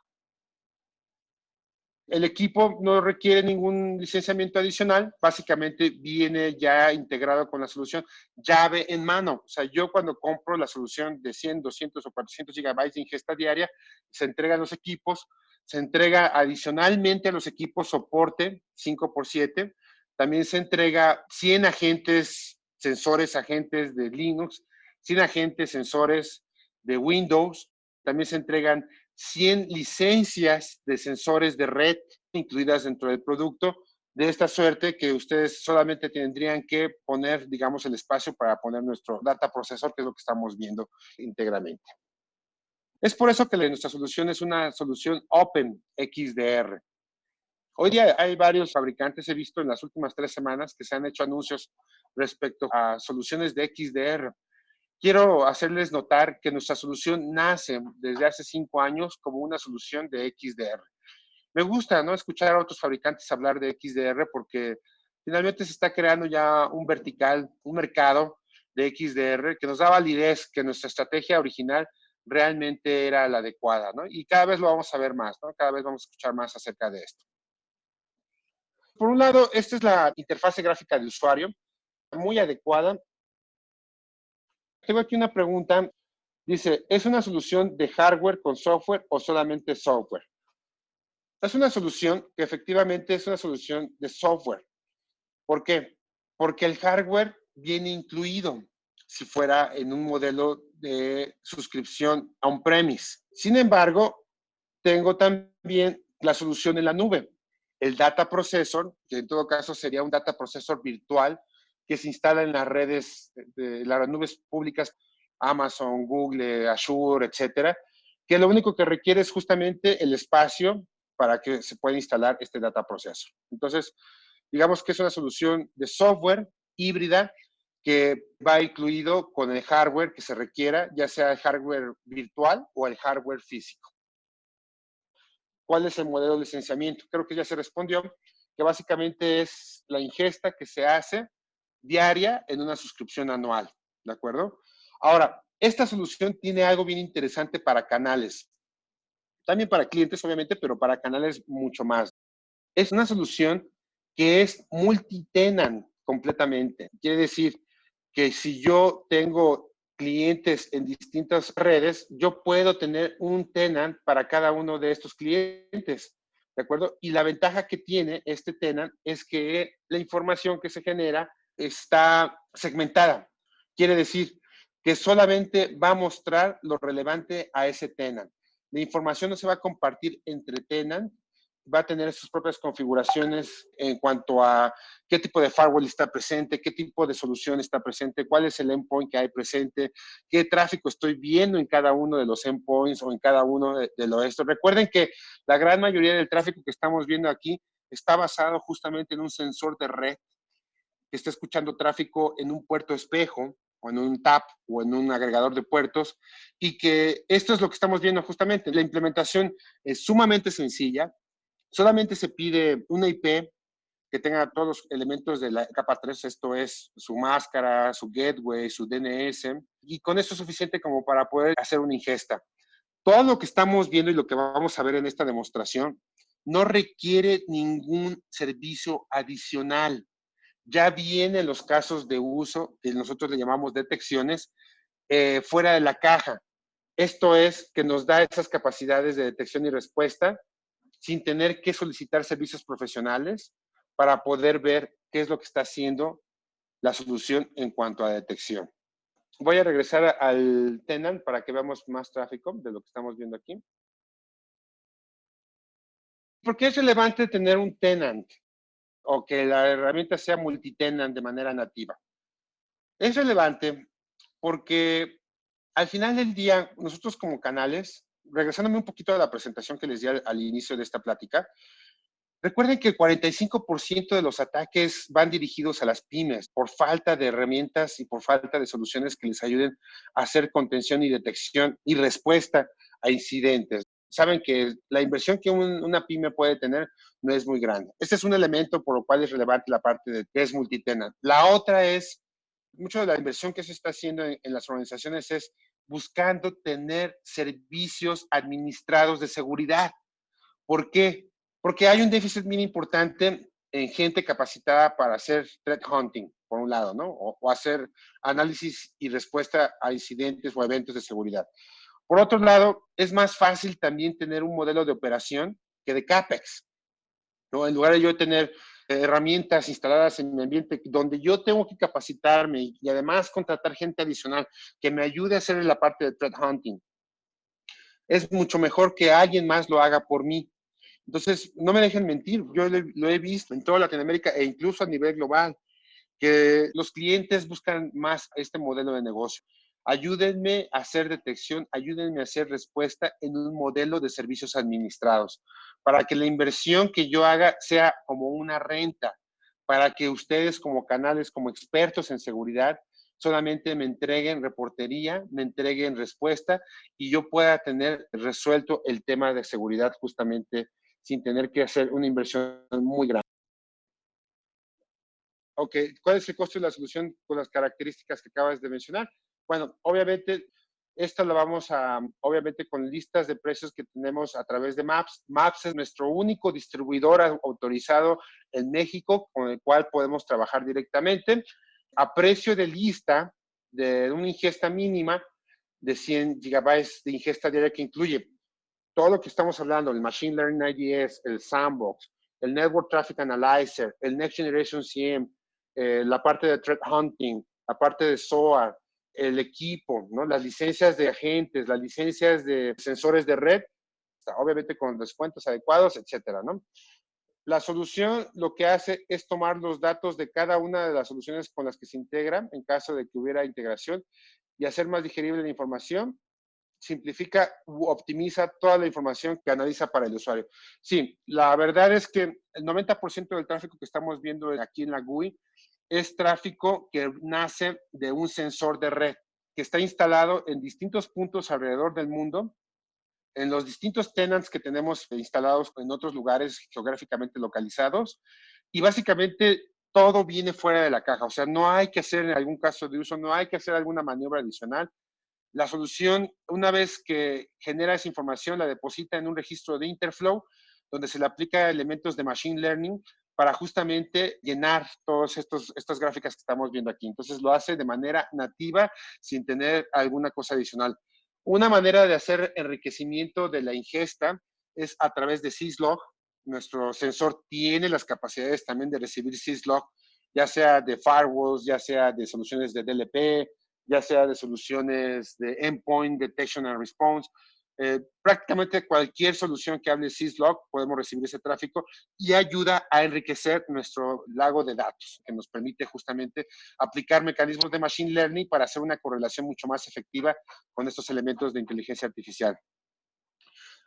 El equipo no requiere ningún licenciamiento adicional, básicamente viene ya integrado con la solución llave en mano. O sea, yo cuando compro la solución de 100, 200 o 400 gigabytes de ingesta diaria, se entrega a los equipos, se entrega adicionalmente a los equipos soporte 5x7, también se entrega 100 agentes, sensores, agentes de Linux, 100 agentes, sensores de Windows, también se entregan 100 licencias de sensores de red incluidas dentro del producto, de esta suerte que ustedes solamente tendrían que poner, digamos, el espacio para poner nuestro data processor, que es lo que estamos viendo íntegramente. Es por eso que nuestra solución es una solución Open XDR. Hoy día hay varios fabricantes, he visto en las últimas 3 semanas que se han hecho anuncios respecto a soluciones de XDR. Quiero hacerles notar que nuestra solución nace desde hace 5 años como una solución de XDR. Me gusta, ¿no?, escuchar a otros fabricantes hablar de XDR porque finalmente se está creando ya un vertical, un mercado de XDR que nos da validez que nuestra estrategia original realmente era la adecuada, ¿no? Y cada vez lo vamos a ver más, ¿no? Cada vez vamos a escuchar más acerca de esto. Por un lado, esta es la interfase gráfica de usuario, muy adecuada. Tengo aquí una pregunta. Dice, ¿es una solución de hardware con software o solamente software? Es una solución que efectivamente es una solución de software. ¿Por qué? Porque el hardware viene incluido si fuera en un modelo de suscripción on-premise. Sin embargo, tengo también la solución en la nube. El data processor, que en todo caso sería un data processor virtual que se instala en las redes de las nubes públicas, Amazon, Google, Azure, etcétera, que lo único que requiere es justamente el espacio para que se pueda instalar este data processor. Entonces, digamos que es una solución de software híbrida que va incluido con el hardware que se requiera, ya sea el hardware virtual o el hardware físico. ¿Cuál es el modelo de licenciamiento? Creo que ya se respondió, que básicamente es la ingesta que se hace diaria en una suscripción anual, ¿de acuerdo? Ahora, esta solución tiene algo bien interesante para canales, también para clientes, obviamente, pero para canales mucho más. Es una solución que es multi-tenant completamente. Quiere decir que si yo tengo clientes en distintas redes, yo puedo tener un tenant para cada uno de estos clientes, ¿de acuerdo? Y la ventaja que tiene este tenant es que la información que se genera está segmentada. Quiere decir que solamente va a mostrar lo relevante a ese tenant. La información no se va a compartir entre tenant, va a tener sus propias configuraciones en cuanto a qué tipo de firewall está presente, qué tipo de solución está presente, cuál es el endpoint que hay presente, qué tráfico estoy viendo en cada uno de los endpoints o en cada uno de los estos. Recuerden que la gran mayoría del tráfico que estamos viendo aquí está basado justamente en un sensor de red que está escuchando tráfico en un puerto espejo o en un TAP o en un agregador de puertos, y que esto es lo que estamos viendo justamente. La implementación es sumamente sencilla, solamente se pide una IP que tenga todos los elementos de la capa 3, esto es su máscara, su gateway, su DNS, y con esto es suficiente como para poder hacer una ingesta. Todo lo que estamos viendo y lo que vamos a ver en esta demostración no requiere ningún servicio adicional. Ya vienen los casos de uso, que nosotros le llamamos detecciones, fuera de la caja. Esto es que nos da esas capacidades de detección y respuesta sin tener que solicitar servicios profesionales para poder ver qué es lo que está haciendo la solución en cuanto a detección. Voy a regresar al tenant para que veamos más tráfico de lo que estamos viendo aquí. ¿Por qué es relevante tener un tenant o que la herramienta sea multitenant de manera nativa? Es relevante porque al final del día, nosotros como canales, regresándome un poquito a la presentación que les di al inicio de esta plática, recuerden que el 45% de los ataques van dirigidos a las pymes por falta de herramientas y por falta de soluciones que les ayuden a hacer contención y detección y respuesta a incidentes. Saben que la inversión que una pyme puede tener no es muy grande. Este es un elemento por lo cual es relevante la parte de que es multitenant. La otra es, mucho de la inversión que se está haciendo en las organizaciones es buscando tener servicios administrados de seguridad. ¿Por qué? Porque hay un déficit bien importante en gente capacitada para hacer threat hunting, por un lado, ¿no? O hacer análisis y respuesta a incidentes o eventos de seguridad. Por otro lado, es más fácil también tener un modelo de operación que de CAPEX, ¿no? En lugar de yo tener herramientas instaladas en mi ambiente donde yo tengo que capacitarme y además contratar gente adicional que me ayude a hacer la parte de threat hunting. Es mucho mejor que alguien más lo haga por mí. Entonces, no me dejen mentir, yo lo he visto en toda Latinoamérica e incluso a nivel global, que los clientes buscan más este modelo de negocio. Ayúdenme a hacer detección, ayúdenme a hacer respuesta en un modelo de servicios administrados, para que la inversión que yo haga sea como una renta, para que ustedes como canales, como expertos en seguridad, solamente me entreguen reportería, me entreguen respuesta y yo pueda tener resuelto el tema de seguridad justamente sin tener que hacer una inversión muy grande. Ok, ¿cuál es el costo de la solución con las características que acabas de mencionar? Bueno, obviamente, esta la vamos a, obviamente, con listas de precios que tenemos a través de Maps. Maps es nuestro único distribuidor autorizado en México con el cual podemos trabajar directamente a precio de lista de una ingesta mínima de 100 gigabytes de ingesta diaria que incluye todo lo que estamos hablando, el Machine Learning IDS, el Sandbox, el Network Traffic Analyzer, el Next Generation CM, la parte de Threat Hunting, la parte de SOAR, el equipo, ¿no? Las licencias de agentes, las licencias de sensores de red, obviamente con descuentos adecuados, etcétera, ¿no? La solución lo que hace es tomar los datos de cada una de las soluciones con las que se integran, en caso de que hubiera integración, y hacer más digerible la información, simplifica u optimiza toda la información que analiza para el usuario. Sí, la verdad es que el 90% del tráfico que estamos viendo aquí en la GUI es tráfico que nace de un sensor de red que está instalado en distintos puntos alrededor del mundo, en los distintos tenants que tenemos instalados en otros lugares geográficamente localizados, y básicamente todo viene fuera de la caja. O sea, no hay que hacer en algún caso de uso, no hay que hacer alguna maniobra adicional. La solución, una vez que genera esa información, la deposita en un registro de Interflow, donde se le aplica elementos de Machine Learning para justamente llenar todas estas gráficas que estamos viendo aquí. Entonces lo hace de manera nativa, sin tener alguna cosa adicional. Una manera de hacer enriquecimiento de la ingesta es a través de Syslog. Nuestro sensor tiene las capacidades también de recibir Syslog, ya sea de firewalls, ya sea de soluciones de DLP, ya sea de soluciones de Endpoint Detection and Response. Prácticamente cualquier solución que hable Syslog podemos recibir ese tráfico y ayuda a enriquecer nuestro lago de datos, que nos permite justamente aplicar mecanismos de Machine Learning para hacer una correlación mucho más efectiva con estos elementos de inteligencia artificial.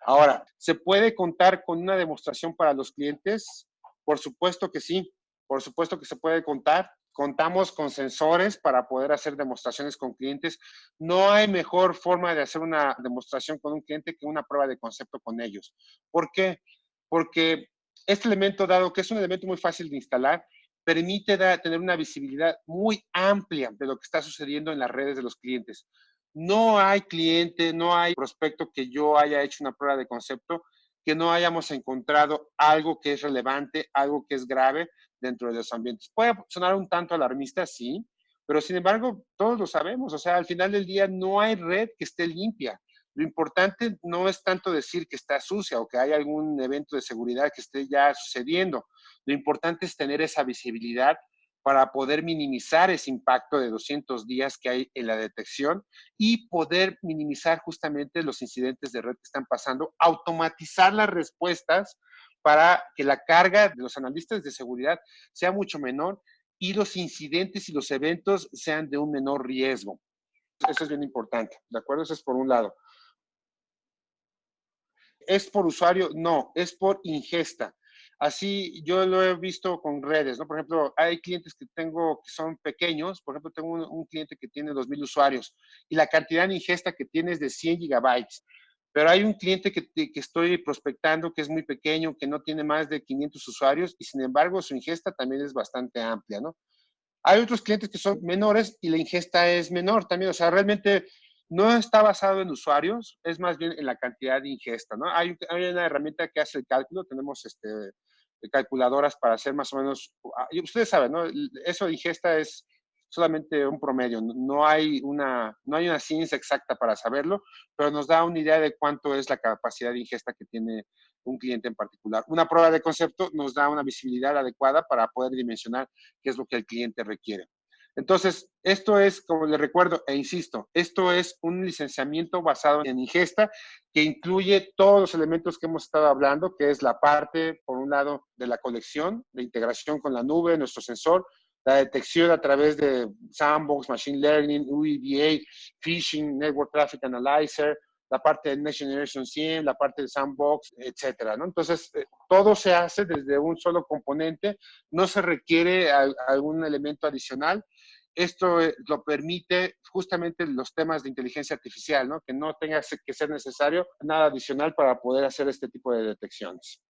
Ahora, ¿se puede contar con una demostración para los clientes? Por supuesto que sí, por supuesto que se puede contar. contamos con sensores para poder hacer demostraciones con clientes. No hay mejor forma de hacer una demostración con un cliente que una prueba de concepto con ellos. ¿Por qué? Porque este elemento, dado que es un elemento muy fácil de instalar, permite tener una visibilidad muy amplia de lo que está sucediendo en las redes de los clientes. No hay cliente, no hay prospecto que yo haya hecho una prueba de concepto que no hayamos encontrado algo que es relevante, algo que es grave dentro de los ambientes. Puede sonar un tanto alarmista, sí, pero sin embargo, todos lo sabemos. O sea, al final del día no hay red que esté limpia. Lo importante no es tanto decir que está sucia o que hay algún evento de seguridad que esté ya sucediendo. Lo importante es tener esa visibilidad para poder minimizar ese impacto de 200 días que hay en la detección y poder minimizar justamente los incidentes de red que están pasando, automatizar las respuestas para que la carga de los analistas de seguridad sea mucho menor y los incidentes y los eventos sean de un menor riesgo. Eso es bien importante, ¿de acuerdo? Eso es por un lado. ¿Es por usuario? No, es por ingesta. Así yo lo he visto con redes, ¿no? Por ejemplo, hay clientes que tengo que son pequeños. Por ejemplo, tengo un cliente que tiene 2,000 usuarios y la cantidad de ingesta que tiene es de 100 gigabytes. Pero hay un cliente que estoy prospectando que es muy pequeño, que no tiene más de 500 usuarios y sin embargo su ingesta también es bastante amplia, ¿no? Hay otros clientes que son menores y la ingesta es menor también. O sea, realmente no está basado en usuarios, es más bien en la cantidad de ingesta, ¿no? Hay una herramienta que hace el cálculo, tenemos calculadoras para hacer más o menos, ustedes saben, ¿no? Eso de ingesta es solamente un promedio, no hay una ciencia exacta para saberlo, pero nos da una idea de cuánto es la capacidad de ingesta que tiene un cliente en particular. Una prueba de concepto nos da una visibilidad adecuada para poder dimensionar qué es lo que el cliente requiere. Entonces, esto es, como les recuerdo e insisto, esto es un licenciamiento basado en ingesta que incluye todos los elementos que hemos estado hablando, que es la parte, por un lado, de la conexión, de integración con la nube, nuestro sensor, la detección a través de Sandbox, Machine Learning, UEBA, Phishing, Network Traffic Analyzer, la parte de Next Generation SIEM, la parte de Sandbox, etcétera, ¿no? Entonces, todo se hace desde un solo componente, no se requiere algún elemento adicional. Esto lo permite justamente los temas de inteligencia artificial, ¿no? Que no tenga que ser necesario nada adicional para poder hacer este tipo de detecciones.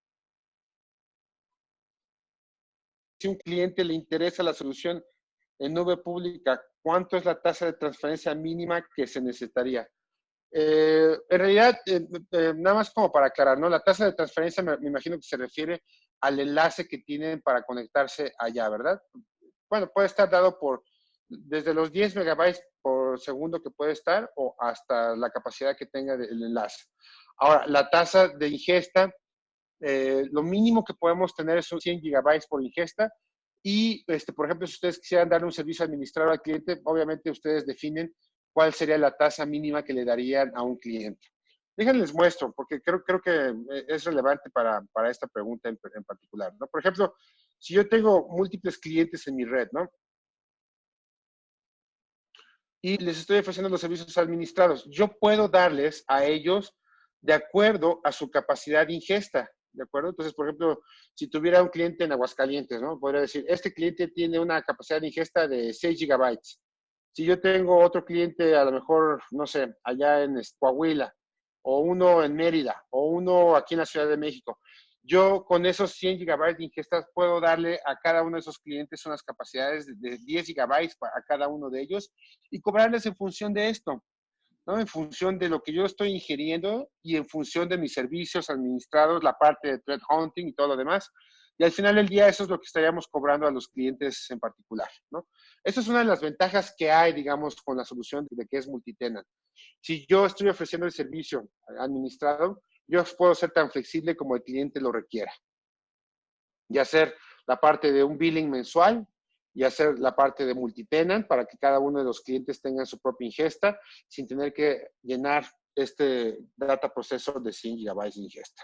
Si a un cliente le interesa la solución en nube pública, ¿cuánto es la tasa de transferencia mínima que se necesitaría? En realidad, nada más como para aclarar, ¿no? La tasa de transferencia me imagino que se refiere al enlace que tienen para conectarse allá, ¿verdad? Bueno, puede estar dado por desde los 10 megabytes por segundo que puede estar o hasta la capacidad que tenga el enlace. Ahora, la tasa de ingesta, lo mínimo que podemos tener son 100 gigabytes por ingesta y, por ejemplo, si ustedes quisieran dar un servicio administrado al cliente, obviamente ustedes definen cuál sería la tasa mínima que le darían a un cliente. Déjenles muestro, porque creo que es relevante para esta pregunta en particular, ¿no? Por ejemplo, si yo tengo múltiples clientes en mi red, ¿no? Y les estoy ofreciendo los servicios administrados. Yo puedo darles a ellos de acuerdo a su capacidad de ingesta, ¿de acuerdo? Entonces, por ejemplo, si tuviera un cliente en Aguascalientes, ¿no? Podría decir, este cliente tiene una capacidad de ingesta de 6 gigabytes. Si yo tengo otro cliente, a lo mejor, no sé, allá en Coahuila, o uno en Mérida, o uno aquí en la Ciudad de México, yo con esos 100 gigabytes de ingestas puedo darle a cada uno de esos clientes unas capacidades de 10 gigabytes a cada uno de ellos y cobrarles en función de esto, ¿no? En función de lo que yo estoy ingiriendo y en función de mis servicios administrados, la parte de threat hunting y todo lo demás. Y al final del día eso es lo que estaríamos cobrando a los clientes en particular, ¿no? Esa es una de las ventajas que hay, digamos, con la solución de que es multitenant. Si yo estoy ofreciendo el servicio administrado, yo puedo ser tan flexible como el cliente lo requiera y hacer la parte de un billing mensual y hacer la parte de multitenant para que cada uno de los clientes tengan su propia ingesta sin tener que llenar este data processor de 100 gigabytes de ingesta.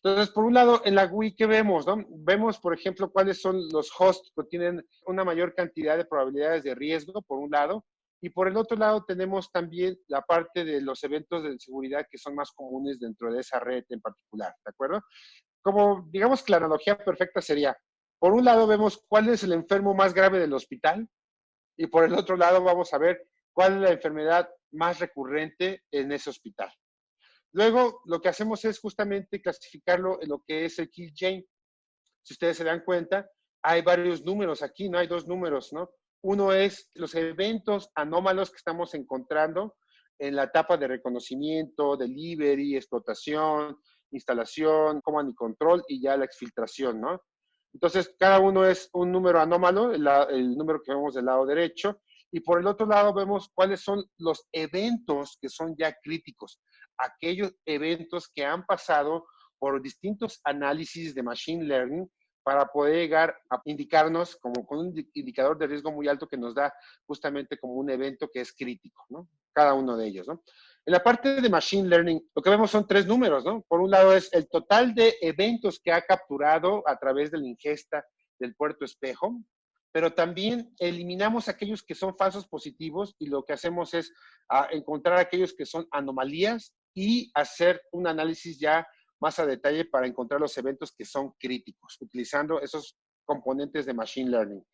Entonces, por un lado, en la GUI, ¿qué vemos? ¿No? Vemos, por ejemplo, cuáles son los hosts que tienen una mayor cantidad de probabilidades de riesgo, por un lado, Y por el otro lado tenemos también la parte de los eventos de seguridad que son más comunes dentro de esa red en particular, ¿de acuerdo? Como digamos que la analogía perfecta sería, por un lado vemos cuál es el enfermo más grave del hospital y por el otro lado vamos a ver cuál es la enfermedad más recurrente en ese hospital. Luego, lo que hacemos es justamente clasificarlo en lo que es el kill chain. Si ustedes se dan cuenta, hay varios números aquí, ¿no? Hay dos números, ¿no? Uno es los eventos anómalos que estamos encontrando en la etapa de reconocimiento, delivery, explotación, instalación, command y control y ya la exfiltración, ¿no? Entonces, cada uno es un número anómalo, el número que vemos del lado derecho, y por el otro lado vemos cuáles son los eventos que son ya críticos, aquellos eventos que han pasado por distintos análisis de machine learning para poder llegar a indicarnos como con un indicador de riesgo muy alto que nos da justamente como un evento que es crítico, ¿no? Cada uno de ellos, ¿no? En la parte de machine learning, lo que vemos son tres números, ¿no? Por un lado es el total de eventos que ha capturado a través de la ingesta del puerto espejo, pero también eliminamos aquellos que son falsos positivos y lo que hacemos es encontrar aquellos que son anomalías y hacer un análisis ya más a detalle para encontrar los eventos que son críticos, utilizando esos componentes de machine learning.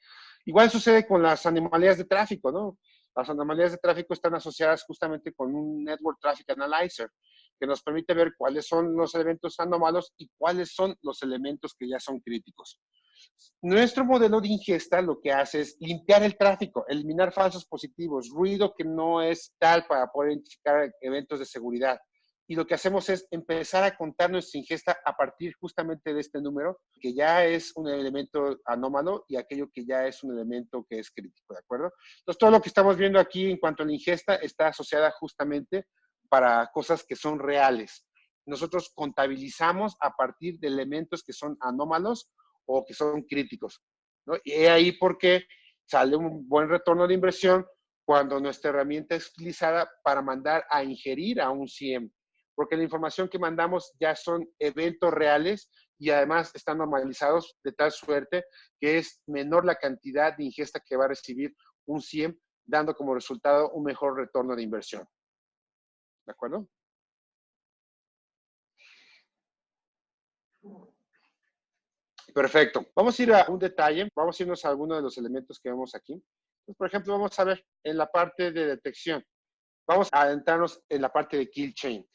Igual sucede con las anomalías de tráfico, ¿no? Las anomalías de tráfico están asociadas justamente con un Network Traffic Analyzer, que nos permite ver cuáles son los eventos anómalos y cuáles son los elementos que ya son críticos. Nuestro modelo de ingesta lo que hace es limpiar el tráfico, eliminar falsos positivos, ruido que no es tal para poder identificar eventos de seguridad. Y lo que hacemos es empezar a contar nuestra ingesta a partir justamente de este número, que ya es un elemento anómalo y aquello que ya es un elemento que es crítico, ¿de acuerdo? Entonces, todo lo que estamos viendo aquí en cuanto a la ingesta está asociada justamente para cosas que son reales. Nosotros contabilizamos a partir de elementos que son anómalos o que son críticos, ¿no? Y ahí porque sale un buen retorno de inversión cuando nuestra herramienta es utilizada para mandar a ingerir a un CIEM, porque la información que mandamos ya son eventos reales y además están normalizados de tal suerte que es menor la cantidad de ingesta que va a recibir un CIEM, dando como resultado un mejor retorno de inversión. ¿De acuerdo? Perfecto. Vamos a ir a un detalle, vamos a irnos a algunos de los elementos que vemos aquí. Entonces, por ejemplo, vamos a ver en la parte de detección. Vamos a adentrarnos en la parte de kill chain.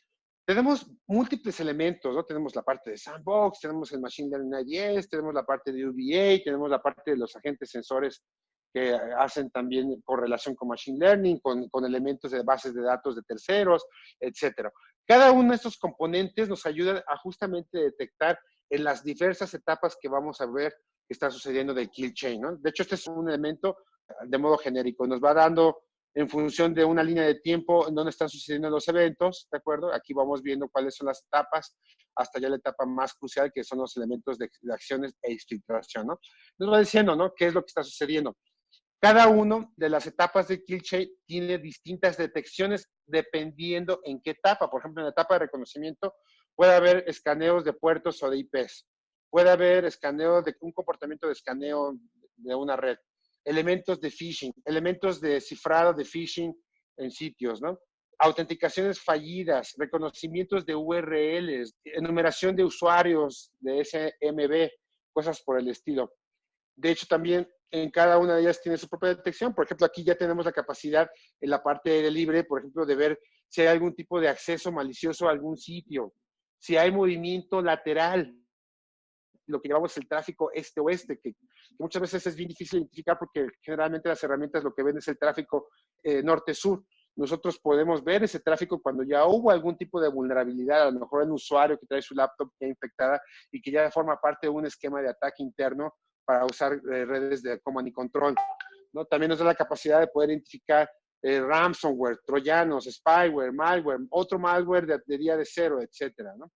Tenemos múltiples elementos, ¿no? Tenemos la parte de sandbox, tenemos el machine learning IDS, tenemos la parte de UBA, tenemos la parte de los agentes sensores que hacen también correlación con machine learning, con elementos de bases de datos de terceros, etcétera. Cada uno de estos componentes nos ayuda a justamente detectar en las diversas etapas que vamos a ver que está sucediendo del kill chain, ¿no? De hecho, este es un elemento de modo genérico, nos va dando en función de una línea de tiempo en donde están sucediendo los eventos, ¿de acuerdo? Aquí vamos viendo cuáles son las etapas, hasta ya la etapa más crucial, que son los elementos de acciones e exfiltración, ¿no? Nos va diciendo, ¿no? ¿Qué es lo que está sucediendo? Cada una de las etapas de kill chain tiene distintas detecciones dependiendo en qué etapa. Por ejemplo, en la etapa de reconocimiento puede haber escaneos de puertos o de IPs. Puede haber escaneo de un comportamiento de escaneo de una red. Elementos de phishing, elementos de cifrado de phishing en sitios, ¿no? Autenticaciones fallidas, reconocimientos de URLs, enumeración de usuarios de SMB, cosas por el estilo. De hecho, también en cada una de ellas tiene su propia detección. Por ejemplo, aquí ya tenemos la capacidad en la parte de libre, por ejemplo, de ver si hay algún tipo de acceso malicioso a algún sitio, si hay movimiento lateral, lo que llamamos el tráfico este-oeste, que muchas veces es bien difícil identificar porque generalmente las herramientas lo que ven es el tráfico norte-sur. Nosotros podemos ver ese tráfico cuando ya hubo algún tipo de vulnerabilidad, a lo mejor en un usuario que trae su laptop ya infectada y que ya forma parte de un esquema de ataque interno para usar redes de command y control, ¿no? También nos da la capacidad de poder identificar ransomware, troyanos, spyware, malware, otro malware de día de cero, etcétera, ¿no?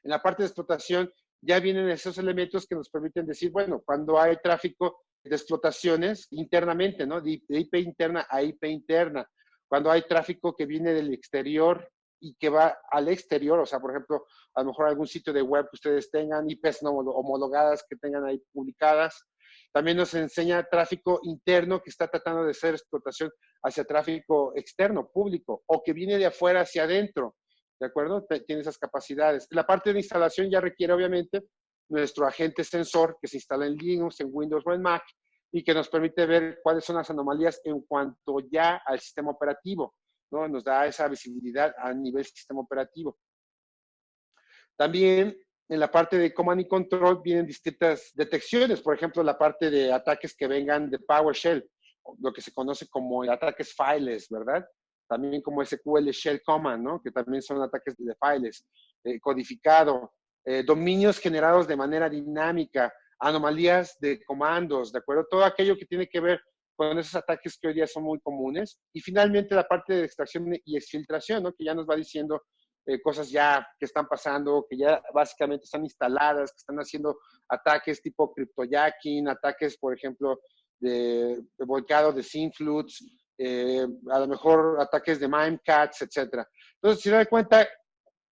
En la parte de explotación ya vienen esos elementos que nos permiten decir, bueno, cuando hay tráfico de explotaciones internamente, ¿no? De IP interna a IP interna, cuando hay tráfico que viene del exterior y que va al exterior, o sea, por ejemplo, a lo mejor algún sitio de web que ustedes tengan, IPs no homologadas que tengan ahí publicadas, También nos enseña tráfico interno que está tratando de hacer explotación hacia tráfico externo, público, o que viene de afuera hacia adentro, ¿de acuerdo? Tiene esas capacidades. La parte de instalación ya requiere, obviamente, nuestro agente sensor que se instala en Linux, en Windows o en Mac, y que nos permite ver cuáles son las anomalías en cuanto ya al sistema operativo, ¿no? Nos da esa visibilidad a nivel sistema operativo. También en la parte de Command y Control vienen distintas detecciones, por ejemplo, la parte de ataques que vengan de PowerShell, lo que se conoce como ataques files, ¿verdad? También como SQL Shell Command, ¿no? Que también son ataques de files, codificado, dominios generados de manera dinámica, anomalías de comandos, ¿de acuerdo? Todo aquello que tiene que ver con esos ataques que hoy día son muy comunes. Y finalmente la parte de extracción y exfiltración, ¿no? Que ya nos va diciendo cosas ya que están pasando, que ya básicamente están instaladas, que están haciendo ataques tipo cryptojacking, ataques, por ejemplo, de volcado de Synflux, a lo mejor ataques de Mimecats, etcétera. Entonces, si se da cuenta,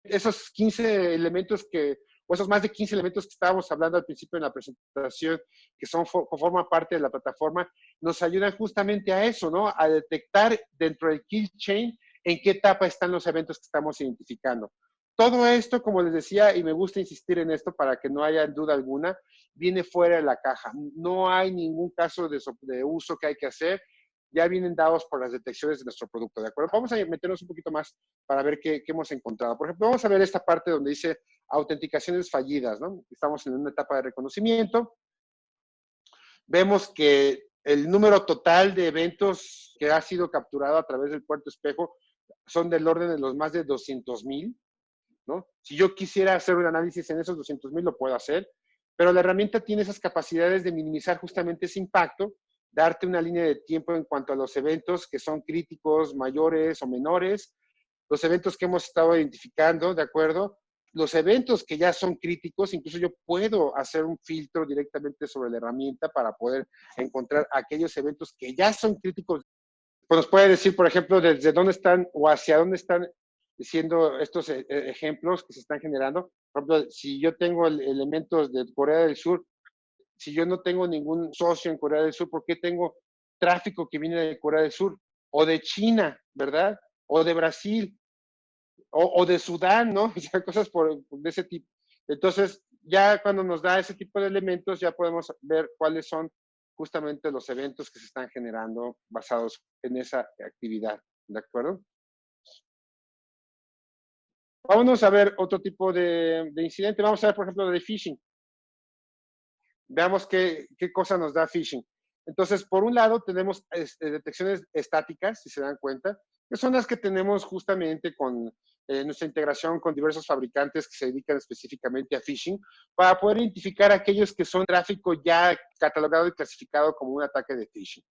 esos 15 elementos o esos más de 15 elementos que estábamos hablando al principio en la presentación, que forman parte de la plataforma, nos ayudan justamente a eso, ¿no? A detectar dentro del kill chain en qué etapa están los eventos que estamos identificando. Todo esto, como les decía, y me gusta insistir en esto para que no haya duda alguna, viene fuera de la caja. No hay ningún caso de uso que hay que hacer. Ya vienen dados por las detecciones de nuestro producto, ¿de acuerdo? Vamos a meternos un poquito más para ver qué hemos encontrado. Por ejemplo, vamos a ver esta parte donde dice autenticaciones fallidas, ¿no? Estamos en una etapa de reconocimiento. Vemos que el número total de eventos que ha sido capturado a través del puerto espejo son del orden de los más de 200,000, ¿no? Si yo quisiera hacer un análisis en esos 200,000, lo puedo hacer, pero la herramienta tiene esas capacidades de minimizar justamente ese impacto, darte una línea de tiempo en cuanto a los eventos que son críticos, mayores o menores, los eventos que hemos estado identificando, ¿de acuerdo? Los eventos que ya son críticos, incluso yo puedo hacer un filtro directamente sobre la herramienta para poder encontrar aquellos eventos que ya son críticos. Pues nos puede decir, por ejemplo, desde dónde están o hacia dónde están siendo estos ejemplos que se están generando. Por ejemplo, si yo tengo elementos de Corea del Sur, si yo no tengo ningún socio en Corea del Sur, ¿por qué tengo tráfico que viene de Corea del Sur? O de China, ¿verdad? O de Brasil, o de Sudán, ¿no? O sea, cosas de ese tipo. Entonces, ya cuando nos da ese tipo de elementos, ya podemos ver cuáles son justamente los eventos que se están generando basados en esa actividad, ¿de acuerdo? Vámonos a ver otro tipo de incidente. Vamos a ver, por ejemplo, de phishing. Veamos qué cosa nos da phishing. Entonces, por un lado, tenemos detecciones estáticas, si se dan cuenta, que son las que tenemos justamente con nuestra integración con diversos fabricantes que se dedican específicamente a phishing, para poder identificar aquellos que son tráfico ya catalogado y clasificado como un ataque de phishing.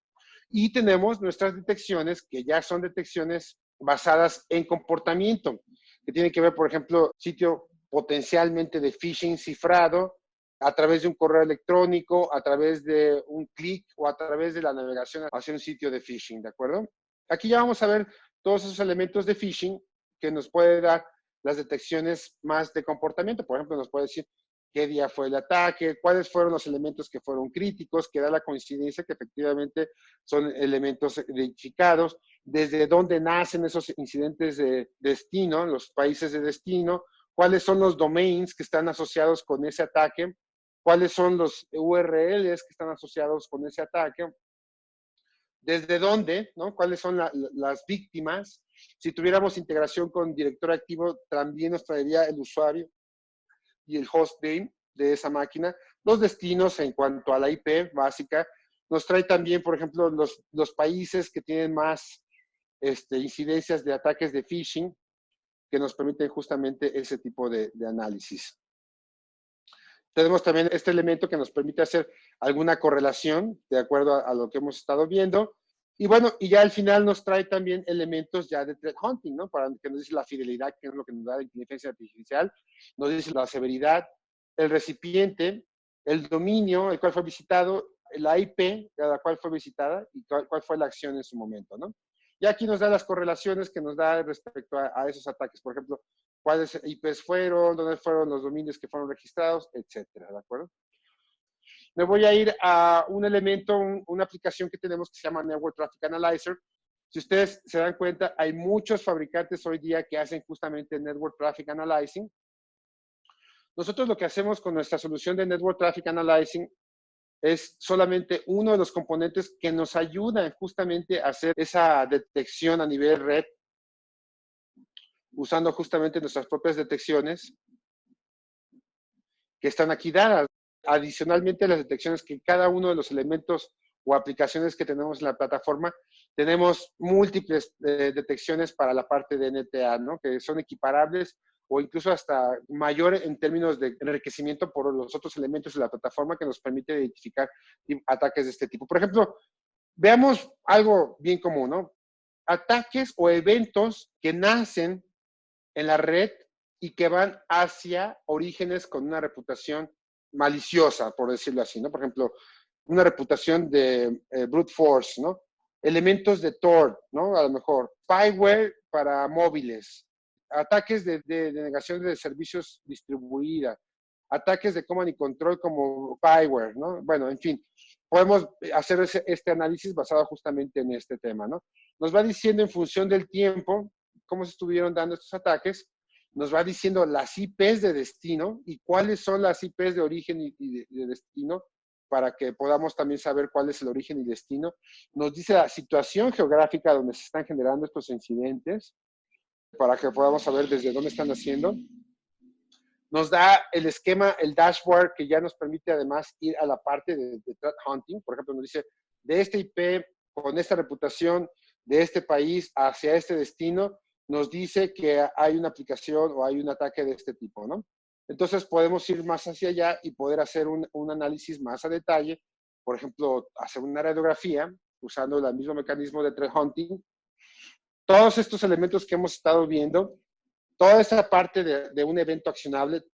Y tenemos nuestras detecciones, que ya son detecciones basadas en comportamiento, que tienen que ver, por ejemplo, sitio potencialmente de phishing cifrado, a través de un correo electrónico, a través de un clic o a través de la navegación hacia un sitio de phishing, ¿de acuerdo? Aquí ya vamos a ver todos esos elementos de phishing que nos puede dar las detecciones más de comportamiento. Por ejemplo, nos puede decir qué día fue el ataque, cuáles fueron los elementos que fueron críticos, que da la coincidencia que efectivamente son elementos identificados, desde dónde nacen esos incidentes de destino, los países de destino, cuáles son los domains que están asociados con ese ataque, cuáles son los URLs que están asociados con ese ataque, desde dónde, ¿no? Cuáles son las víctimas. Si tuviéramos integración con directorio activo, también nos traería el usuario y el hostname de esa máquina, los destinos en cuanto a la IP básica. Nos trae también, por ejemplo, los países que tienen más incidencias de ataques de phishing, que nos permiten justamente ese tipo de análisis. Tenemos también este elemento que nos permite hacer alguna correlación de acuerdo a lo que hemos estado viendo. Y bueno, y ya al final nos trae también elementos ya de threat hunting, ¿no? Para que nos dice la fidelidad, que es lo que nos da la inteligencia artificial, nos dice la severidad, el recipiente, el dominio, el cual fue visitado, la IP, la cual fue visitada y cuál fue la acción en su momento, ¿no? Y aquí nos da las correlaciones que nos da respecto a esos ataques. Por ejemplo, cuáles IPs fueron, dónde fueron los dominios que fueron registrados, etcétera, ¿de acuerdo? me voy a ir a un elemento, una aplicación que tenemos que se llama Network Traffic Analyzer. Si ustedes se dan cuenta, hay muchos fabricantes hoy día que hacen justamente Network Traffic Analyzing. Nosotros lo que hacemos con nuestra solución de Network Traffic Analyzing es solamente uno de los componentes que nos ayudan justamente a hacer esa detección a nivel red, usando justamente nuestras propias detecciones que están aquí dadas. Adicionalmente, las detecciones que cada uno de los elementos o aplicaciones que tenemos en la plataforma, tenemos múltiples detecciones para la parte de NTA, ¿no? Que son equiparables o incluso hasta mayor en términos de enriquecimiento por los otros elementos de la plataforma que nos permite identificar ataques de este tipo. Por ejemplo, veamos algo bien común, ¿no? Ataques o eventos que nacen en la red y que van hacia orígenes con una reputación maliciosa, por decirlo así, ¿no? Por ejemplo, una reputación de brute force, ¿no? Elementos de Tor, ¿no? A lo mejor. Spyware para móviles. Ataques de negación de servicios distribuida. Ataques de command y control como spyware, ¿no? Bueno, en fin, podemos hacer este análisis basado justamente en este tema, ¿no? Nos va diciendo en función del tiempo cómo se estuvieron dando estos ataques, nos va diciendo las IPs de destino y cuáles son las IPs de origen y de destino para que podamos también saber cuál es el origen y destino. Nos dice la situación geográfica donde se están generando estos incidentes para que podamos saber desde dónde están haciendo. Nos da el esquema, el dashboard, que ya nos permite además ir a la parte de threat hunting. Por ejemplo, nos dice, de este IP, con esta reputación, de este país hacia este destino, nos dice que hay una aplicación o hay un ataque de este tipo, ¿no? Entonces podemos ir más hacia allá y poder hacer un análisis más a detalle. Por ejemplo, hacer una radiografía usando el mismo mecanismo de threat hunting. Todos estos elementos que hemos estado viendo, toda esa parte de un evento accionable,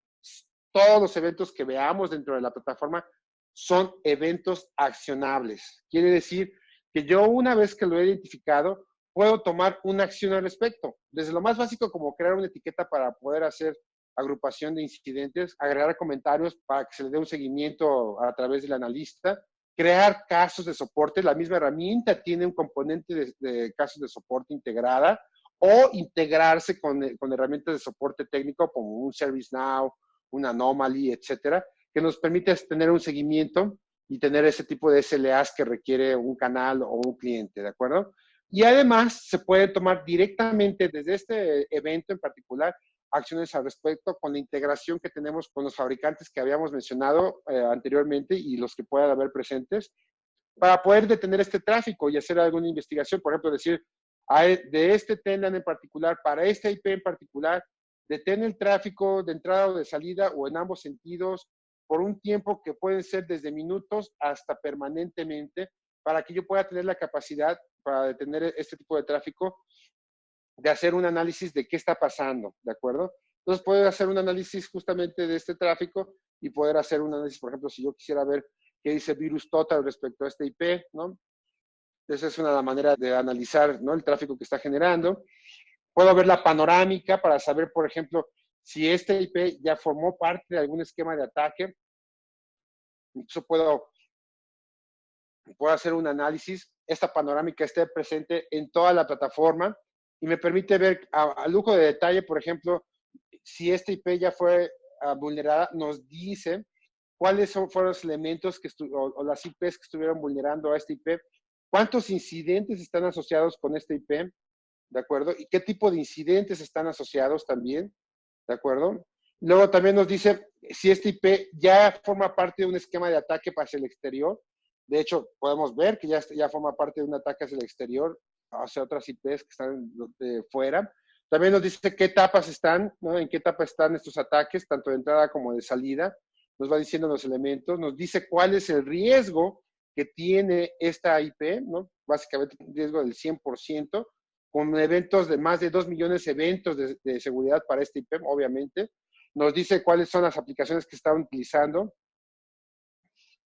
todos los eventos que veamos dentro de la plataforma son eventos accionables. Quiere decir que yo una vez que lo he identificado, puedo tomar una acción al respecto. Desde lo más básico como crear una etiqueta para poder hacer agrupación de incidentes, agregar comentarios para que se le dé un seguimiento a través del analista, crear casos de soporte. La misma herramienta tiene un componente de casos de soporte integrada, o integrarse con herramientas de soporte técnico como un ServiceNow, un Anomaly, etcétera, que nos permite tener un seguimiento y tener ese tipo de SLAs que requiere un canal o un cliente, ¿de acuerdo? Y además se puede tomar directamente desde este evento en particular acciones al respecto con la integración que tenemos con los fabricantes que habíamos mencionado anteriormente y los que puedan haber presentes para poder detener este tráfico y hacer alguna investigación. Por ejemplo, decir, de este tenant en particular, para esta IP en particular, detén el tráfico de entrada o de salida o en ambos sentidos por un tiempo que pueden ser desde minutos hasta permanentemente para que yo pueda tener la capacidad para detener este tipo de tráfico, de hacer un análisis de qué está pasando, ¿de acuerdo? Entonces, puedo hacer un análisis justamente de este tráfico y poder hacer un análisis, por ejemplo, si yo quisiera ver qué dice Virus Total respecto a este IP, ¿no? Esa es una manera de analizar, ¿no?, el tráfico que está generando. Puedo ver la panorámica para saber, por ejemplo, si este IP ya formó parte de algún esquema de ataque. Incluso puedo hacer un análisis. Esta panorámica esté presente en toda la plataforma y me permite ver a lujo de detalle, por ejemplo, si este IP ya fue vulnerada, nos dice cuáles fueron los elementos o las IPs que estuvieron vulnerando a este IP, cuántos incidentes están asociados con este IP, ¿de acuerdo? Y qué tipo de incidentes están asociados también, ¿de acuerdo? Luego también nos dice si este IP ya forma parte de un esquema de ataque hacia el exterior. De hecho, podemos ver que ya forma parte de un ataque hacia el exterior, hacia otras IPs que están de fuera. También nos dice qué etapas están, ¿no? En qué etapa están estos ataques, tanto de entrada como de salida. Nos va diciendo los elementos, nos dice cuál es el riesgo que tiene esta IP, ¿no? Básicamente un riesgo del 100%, con eventos de más de 2 millones de eventos de seguridad para este IP, obviamente. Nos dice cuáles son las aplicaciones que están utilizando,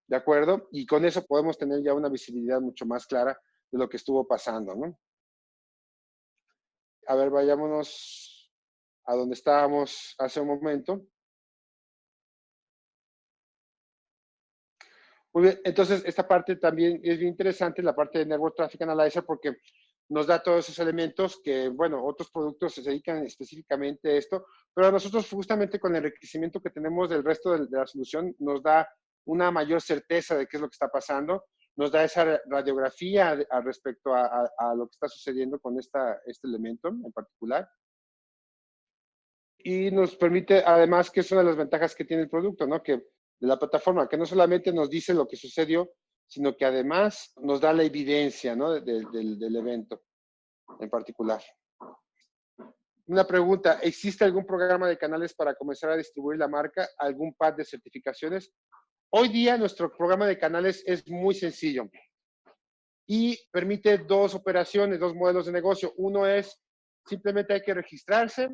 ¿de acuerdo? Y con eso podemos tener ya una visibilidad mucho más clara de lo que estuvo pasando, ¿no? A ver, vayámonos a donde estábamos hace un momento. Muy bien, entonces esta parte también es bien interesante, la parte de Network Traffic Analyzer, porque nos da todos esos elementos que, bueno, otros productos se dedican específicamente a esto, pero a nosotros justamente con el enriquecimiento que tenemos del resto de la solución nos da una mayor certeza de qué es lo que está pasando, nos da esa radiografía al respecto a lo que está sucediendo con este elemento en particular. Y nos permite, además, que es una de las ventajas que tiene el producto, ¿no? Que de la plataforma, que no solamente nos dice lo que sucedió, sino que además nos da la evidencia, ¿no? Del evento en particular. Una pregunta, ¿existe algún programa de canales para comenzar a distribuir la marca? ¿Algún pad de certificaciones? Hoy día nuestro programa de canales es muy sencillo y permite dos operaciones, dos modelos de negocio. Uno es, simplemente hay que registrarse,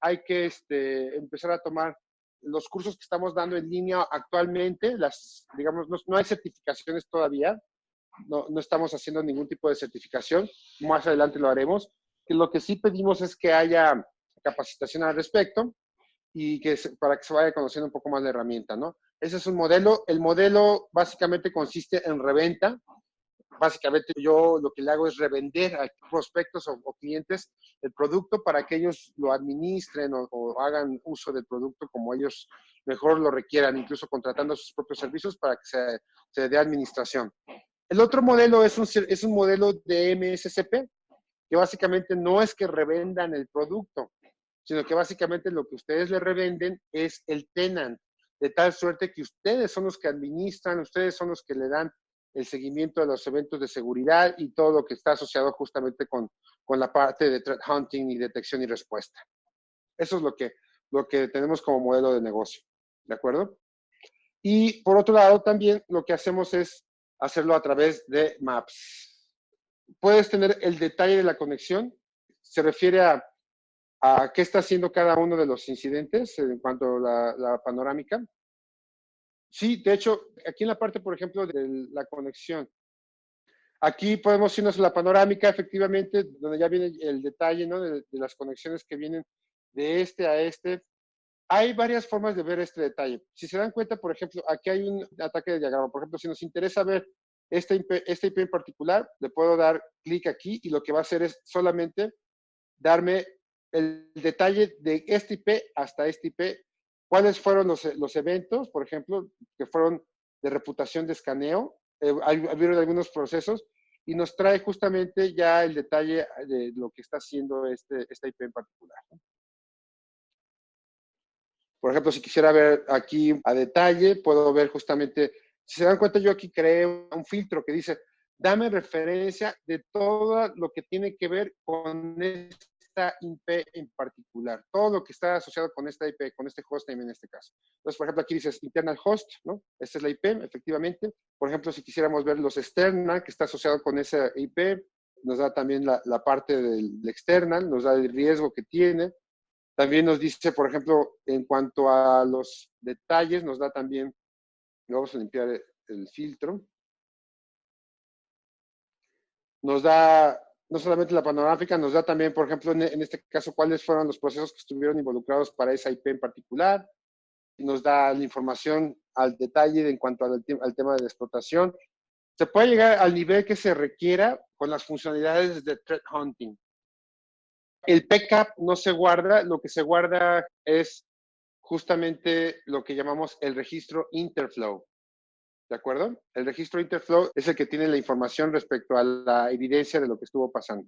hay que empezar a tomar los cursos que estamos dando en línea actualmente, digamos, no hay certificaciones todavía, no estamos haciendo ningún tipo de certificación, más adelante lo haremos. Lo que sí pedimos es que haya capacitación al respecto y para que se vaya conociendo un poco más la herramienta, ¿no? Ese es un modelo. El modelo básicamente consiste en reventa. Básicamente yo lo que le hago es revender a prospectos o clientes el producto para que ellos lo administren o hagan uso del producto como ellos mejor lo requieran, incluso contratando sus propios servicios para que se dé administración. El otro modelo es un modelo de MSCP, que básicamente no es que revendan el producto, sino que básicamente lo que ustedes le revenden es el tenant, de tal suerte que ustedes son los que administran, ustedes son los que le dan el seguimiento de los eventos de seguridad y todo lo que está asociado justamente con la parte de threat hunting y detección y respuesta. Eso es lo que tenemos como modelo de negocio, ¿de acuerdo? Y por otro lado, también lo que hacemos es hacerlo a través de Maps. Puedes tener el detalle de la conexión, se refiere a qué está haciendo cada uno de los incidentes en cuanto a la panorámica. Sí, de hecho, aquí en la parte, por ejemplo, de la conexión, aquí podemos irnos a la panorámica, efectivamente, donde ya viene el detalle, ¿no? De las conexiones que vienen de este a este. Hay varias formas de ver este detalle. Si se dan cuenta, por ejemplo, aquí hay un ataque de diagrama. Por ejemplo, si nos interesa ver este IP en particular, le puedo dar clic aquí y lo que va a hacer es solamente darme el detalle de este IP hasta este IP, cuáles fueron los eventos, por ejemplo, que fueron de reputación de escaneo, hubieron algunos procesos, y nos trae justamente ya el detalle de lo que está haciendo esta IP en particular. Por ejemplo, si quisiera ver aquí a detalle, puedo ver justamente, si se dan cuenta, yo aquí creé un filtro que dice, dame referencia de todo lo que tiene que ver con esta IP en particular, todo lo que está asociado con esta IP, con este hostname en este caso. Entonces, por ejemplo, aquí dices internal host, ¿no? Esta es la IP, efectivamente. Por ejemplo, si quisiéramos ver los external, que está asociado con esa IP, nos da también la parte del external, nos da el riesgo que tiene. También nos dice, por ejemplo, en cuanto a los detalles, nos da también, vamos a limpiar el filtro, nos da no solamente la panorámica, nos da también, por ejemplo, en este caso, cuáles fueron los procesos que estuvieron involucrados para esa IP en particular, nos da la información al detalle en cuanto al tema de la explotación. Se puede llegar al nivel que se requiera con las funcionalidades de threat hunting. El backup no se guarda, lo que se guarda es justamente lo que llamamos el registro Interflow. ¿De acuerdo? El registro Interflow es el que tiene la información respecto a la evidencia de lo que estuvo pasando.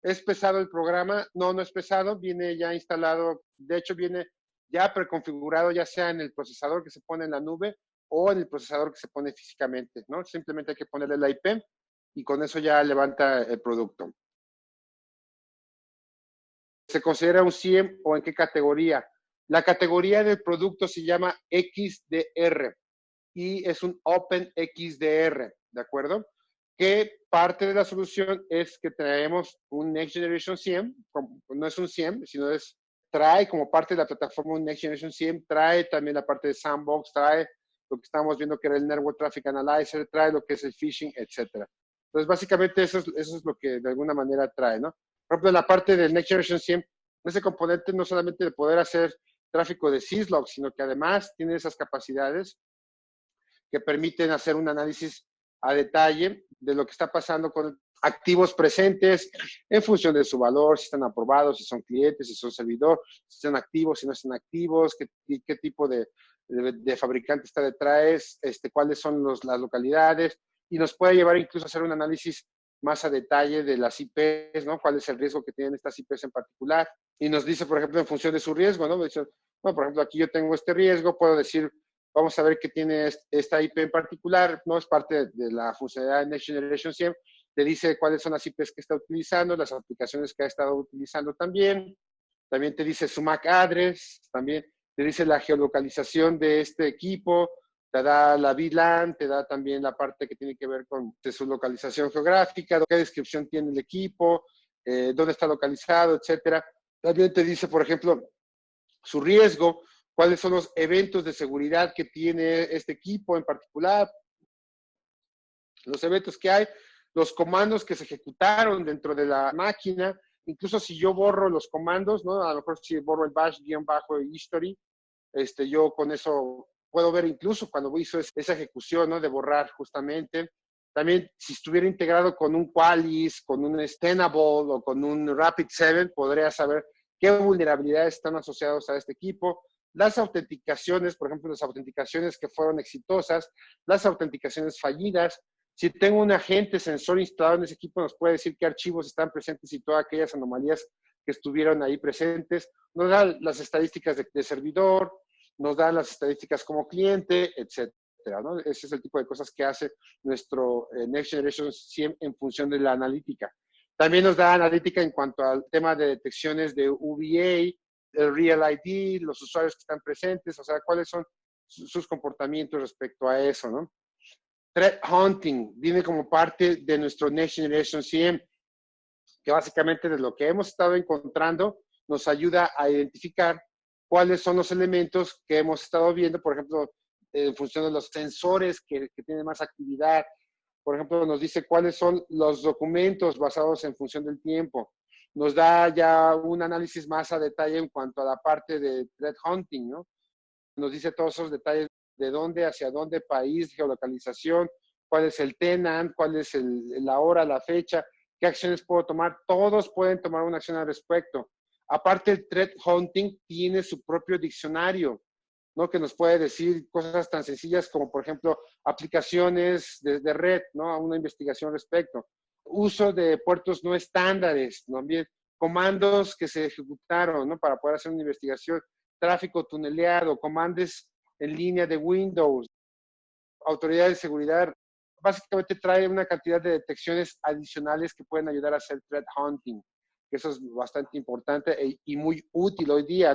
¿Es pesado el programa? No, no es pesado. Viene ya instalado. De hecho, viene ya preconfigurado, ya sea en el procesador que se pone en la nube o en el procesador que se pone físicamente, ¿no? Simplemente hay que ponerle la IP y con eso ya levanta el producto. ¿Se considera un SIEM o en qué categoría? La categoría del producto se llama XDR y es un Open XDR, ¿de acuerdo? Que parte de la solución es que traemos un Next Generation SIEM, no es un SIEM, sino trae como parte de la plataforma un Next Generation SIEM, trae también la parte de Sandbox, trae lo que estamos viendo que era el Network Traffic Analyzer, trae lo que es el phishing, etcétera. Entonces, básicamente eso es lo que de alguna manera trae, ¿no? Por ejemplo, la parte del Next Generation SIEM, ese componente no solamente de poder hacer tráfico de syslog, sino que además tiene esas capacidades que permiten hacer un análisis a detalle de lo que está pasando con activos presentes en función de su valor, si están aprobados, si son clientes, si son servidor, si están activos, si no están activos, qué tipo de fabricante está detrás, cuáles son las localidades, y nos puede llevar incluso a hacer un análisis más a detalle de las IPs, ¿no? ¿Cuál es el riesgo que tienen estas IPs en particular? Y nos dice, por ejemplo, en función de su riesgo, ¿no? Dice, bueno, por ejemplo, aquí yo tengo este riesgo, puedo decir, vamos a ver qué tiene esta IP en particular, ¿no? Es parte de la funcionalidad de Next Generation SIEM, te dice cuáles son las IPs que está utilizando, las aplicaciones que ha estado utilizando también te dice su MAC address, también te dice la geolocalización de este equipo, te da la VLAN, te da también la parte que tiene que ver con su localización geográfica, qué descripción tiene el equipo, dónde está localizado, etcétera. También te dice, por ejemplo, su riesgo, cuáles son los eventos de seguridad que tiene este equipo en particular, los eventos que hay, los comandos que se ejecutaron dentro de la máquina, incluso si yo borro los comandos, ¿no? A lo mejor si borro el bash-history, yo con eso puedo ver incluso cuando hizo esa ejecución, ¿no? De borrar justamente. También si estuviera integrado con un Qualys, con un Tenable o con un Rapid7, podría saber qué vulnerabilidades están asociadas a este equipo. Las autenticaciones, por ejemplo, las autenticaciones que fueron exitosas, las autenticaciones fallidas. Si tengo un agente sensor instalado en ese equipo, nos puede decir qué archivos están presentes y todas aquellas anomalías que estuvieron ahí presentes. Nos da las estadísticas de servidor, nos da las estadísticas como cliente, etcétera, ¿no? Ese es el tipo de cosas que hace nuestro Next Generation SIEM en función de la analítica. También nos da analítica en cuanto al tema de detecciones de UBA, el Real ID, los usuarios que están presentes, o sea, cuáles son sus comportamientos respecto a eso, ¿no? Threat Hunting viene como parte de nuestro Next Generation SIEM, que básicamente de lo que hemos estado encontrando nos ayuda a identificar cuáles son los elementos que hemos estado viendo, por ejemplo, en función de los sensores que tienen más actividad. Por ejemplo, nos dice cuáles son los documentos basados en función del tiempo. Nos da ya un análisis más a detalle en cuanto a la parte de Threat Hunting, ¿no? Nos dice todos esos detalles de dónde, hacia dónde, país, geolocalización, cuál es el tenant, cuál es la hora, la fecha, qué acciones puedo tomar. Todos pueden tomar una acción al respecto. Aparte, el Threat Hunting tiene su propio diccionario, ¿no? Que nos puede decir cosas tan sencillas como, por ejemplo, aplicaciones de red, ¿no? Una investigación al respecto. Uso de puertos no estándares, también comandos que se ejecutaron, ¿no? Para poder hacer una investigación, tráfico tuneleado, comandos en línea de Windows, autoridad de seguridad. Básicamente trae una cantidad de detecciones adicionales que pueden ayudar a hacer threat hunting, que eso es bastante importante y muy útil hoy día.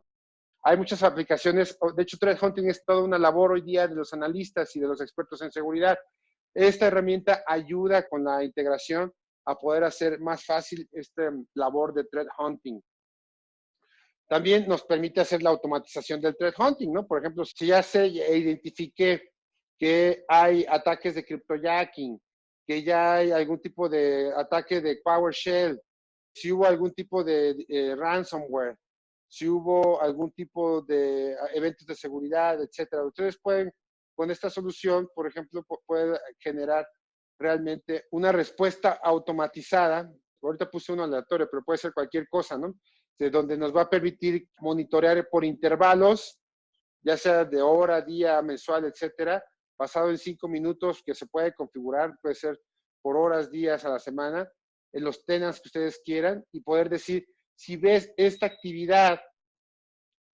Hay muchas aplicaciones, de hecho, threat hunting es toda una labor hoy día de los analistas y de los expertos en seguridad. Esta herramienta ayuda con la integración a poder hacer más fácil esta labor de threat hunting. También nos permite hacer la automatización del threat hunting, ¿no? Por ejemplo, si ya se identifique que hay ataques de cryptojacking, que ya hay algún tipo de ataque de PowerShell, si hubo algún tipo de ransomware, si hubo algún tipo de eventos de seguridad, etcétera. Ustedes pueden, con esta solución, por ejemplo, pueden generar realmente una respuesta automatizada. Ahorita puse uno aleatorio, pero puede ser cualquier cosa, ¿no? De donde nos va a permitir monitorear por intervalos, ya sea de hora, día, mensual, etcétera, basado en 5 minutos que se puede configurar, puede ser por horas, días a la semana, en los tenants que ustedes quieran, y poder decir, si ves esta actividad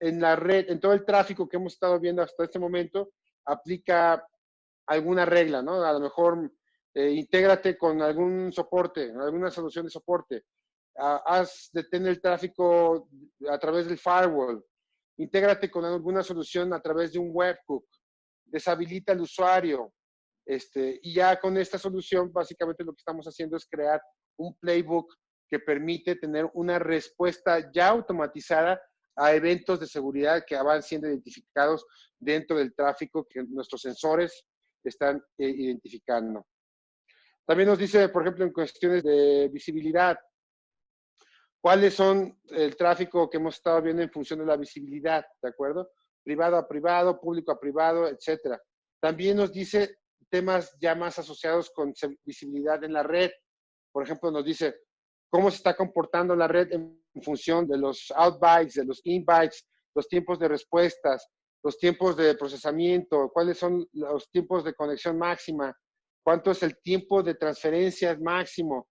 en la red, en todo el tráfico que hemos estado viendo hasta este momento, aplica alguna regla, ¿no? A lo mejor intégrate con algún soporte, alguna solución de soporte. Haz detener el tráfico a través del firewall. Intégrate con alguna solución a través de un webhook. Deshabilita al usuario. Y ya con esta solución, básicamente lo que estamos haciendo es crear un playbook que permite tener una respuesta ya automatizada a eventos de seguridad que van siendo identificados dentro del tráfico que nuestros sensores están identificando. También nos dice, por ejemplo, en cuestiones de visibilidad, ¿Cuáles son el tráfico que hemos estado viendo en función de la visibilidad? ¿De acuerdo? Privado a privado, público a privado, etcétera. También nos dice temas ya más asociados con visibilidad en la red. Por ejemplo, nos dice cómo se está comportando la red en función de los outbytes, de los inbytes, los tiempos de respuestas, los tiempos de procesamiento, cuáles son los tiempos de conexión máxima, cuánto es el tiempo de transferencia máximo,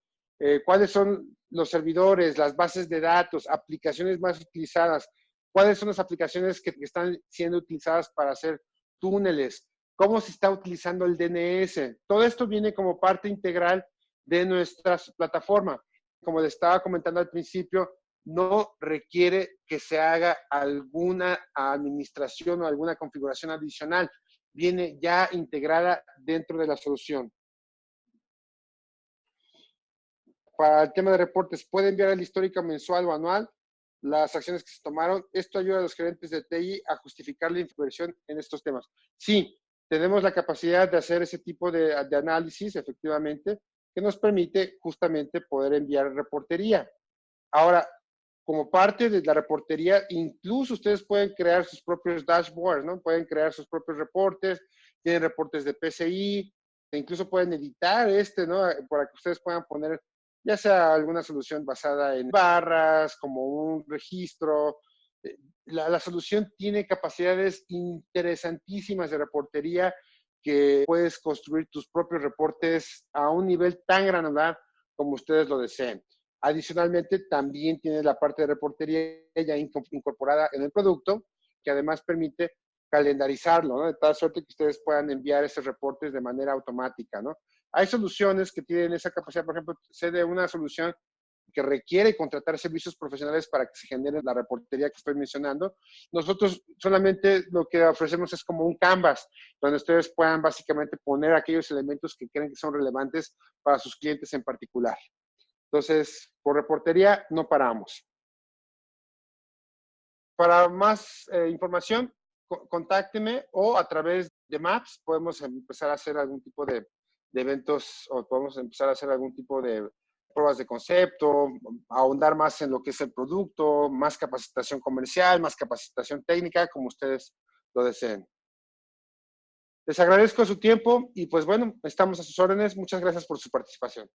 cuáles son los servidores, las bases de datos, aplicaciones más utilizadas, cuáles son las aplicaciones que están siendo utilizadas para hacer túneles, cómo se está utilizando el DNS. Todo esto viene como parte integral de nuestra plataforma. Como les estaba comentando al principio, no requiere que se haga alguna administración o alguna configuración adicional. Viene ya integrada dentro de la solución. Para el tema de reportes, puede enviar el histórico mensual o anual, las acciones que se tomaron. Esto ayuda a los gerentes de TI a justificar la inversión en estos temas. Sí, tenemos la capacidad de hacer ese tipo de análisis, efectivamente, que nos permite justamente poder enviar reportería. Ahora, como parte de la reportería, incluso ustedes pueden crear sus propios dashboards, ¿no? Pueden crear sus propios reportes, tienen reportes de PCI, e incluso pueden editar ¿no? Para que ustedes puedan poner ya sea alguna solución basada en barras, como un registro. La solución tiene capacidades interesantísimas de reportería que puedes construir tus propios reportes a un nivel tan granular como ustedes lo deseen. Adicionalmente, también tiene la parte de reportería ya incorporada en el producto, que además permite calendarizarlo, ¿no? De tal suerte que ustedes puedan enviar esos reportes de manera automática, ¿no? Hay soluciones que tienen esa capacidad, por ejemplo, sé de una solución que requiere contratar servicios profesionales para que se genere la reportería que estoy mencionando. Nosotros solamente lo que ofrecemos es como un canvas, donde ustedes puedan básicamente poner aquellos elementos que creen que son relevantes para sus clientes en particular. Entonces, por reportería no paramos. Para más información, contácteme o a través de Maps podemos empezar a hacer algún tipo de eventos o podemos empezar a hacer algún tipo de pruebas de concepto, ahondar más en lo que es el producto, más capacitación comercial, más capacitación técnica, como ustedes lo deseen. Les agradezco su tiempo y pues bueno, estamos a sus órdenes. Muchas gracias por su participación.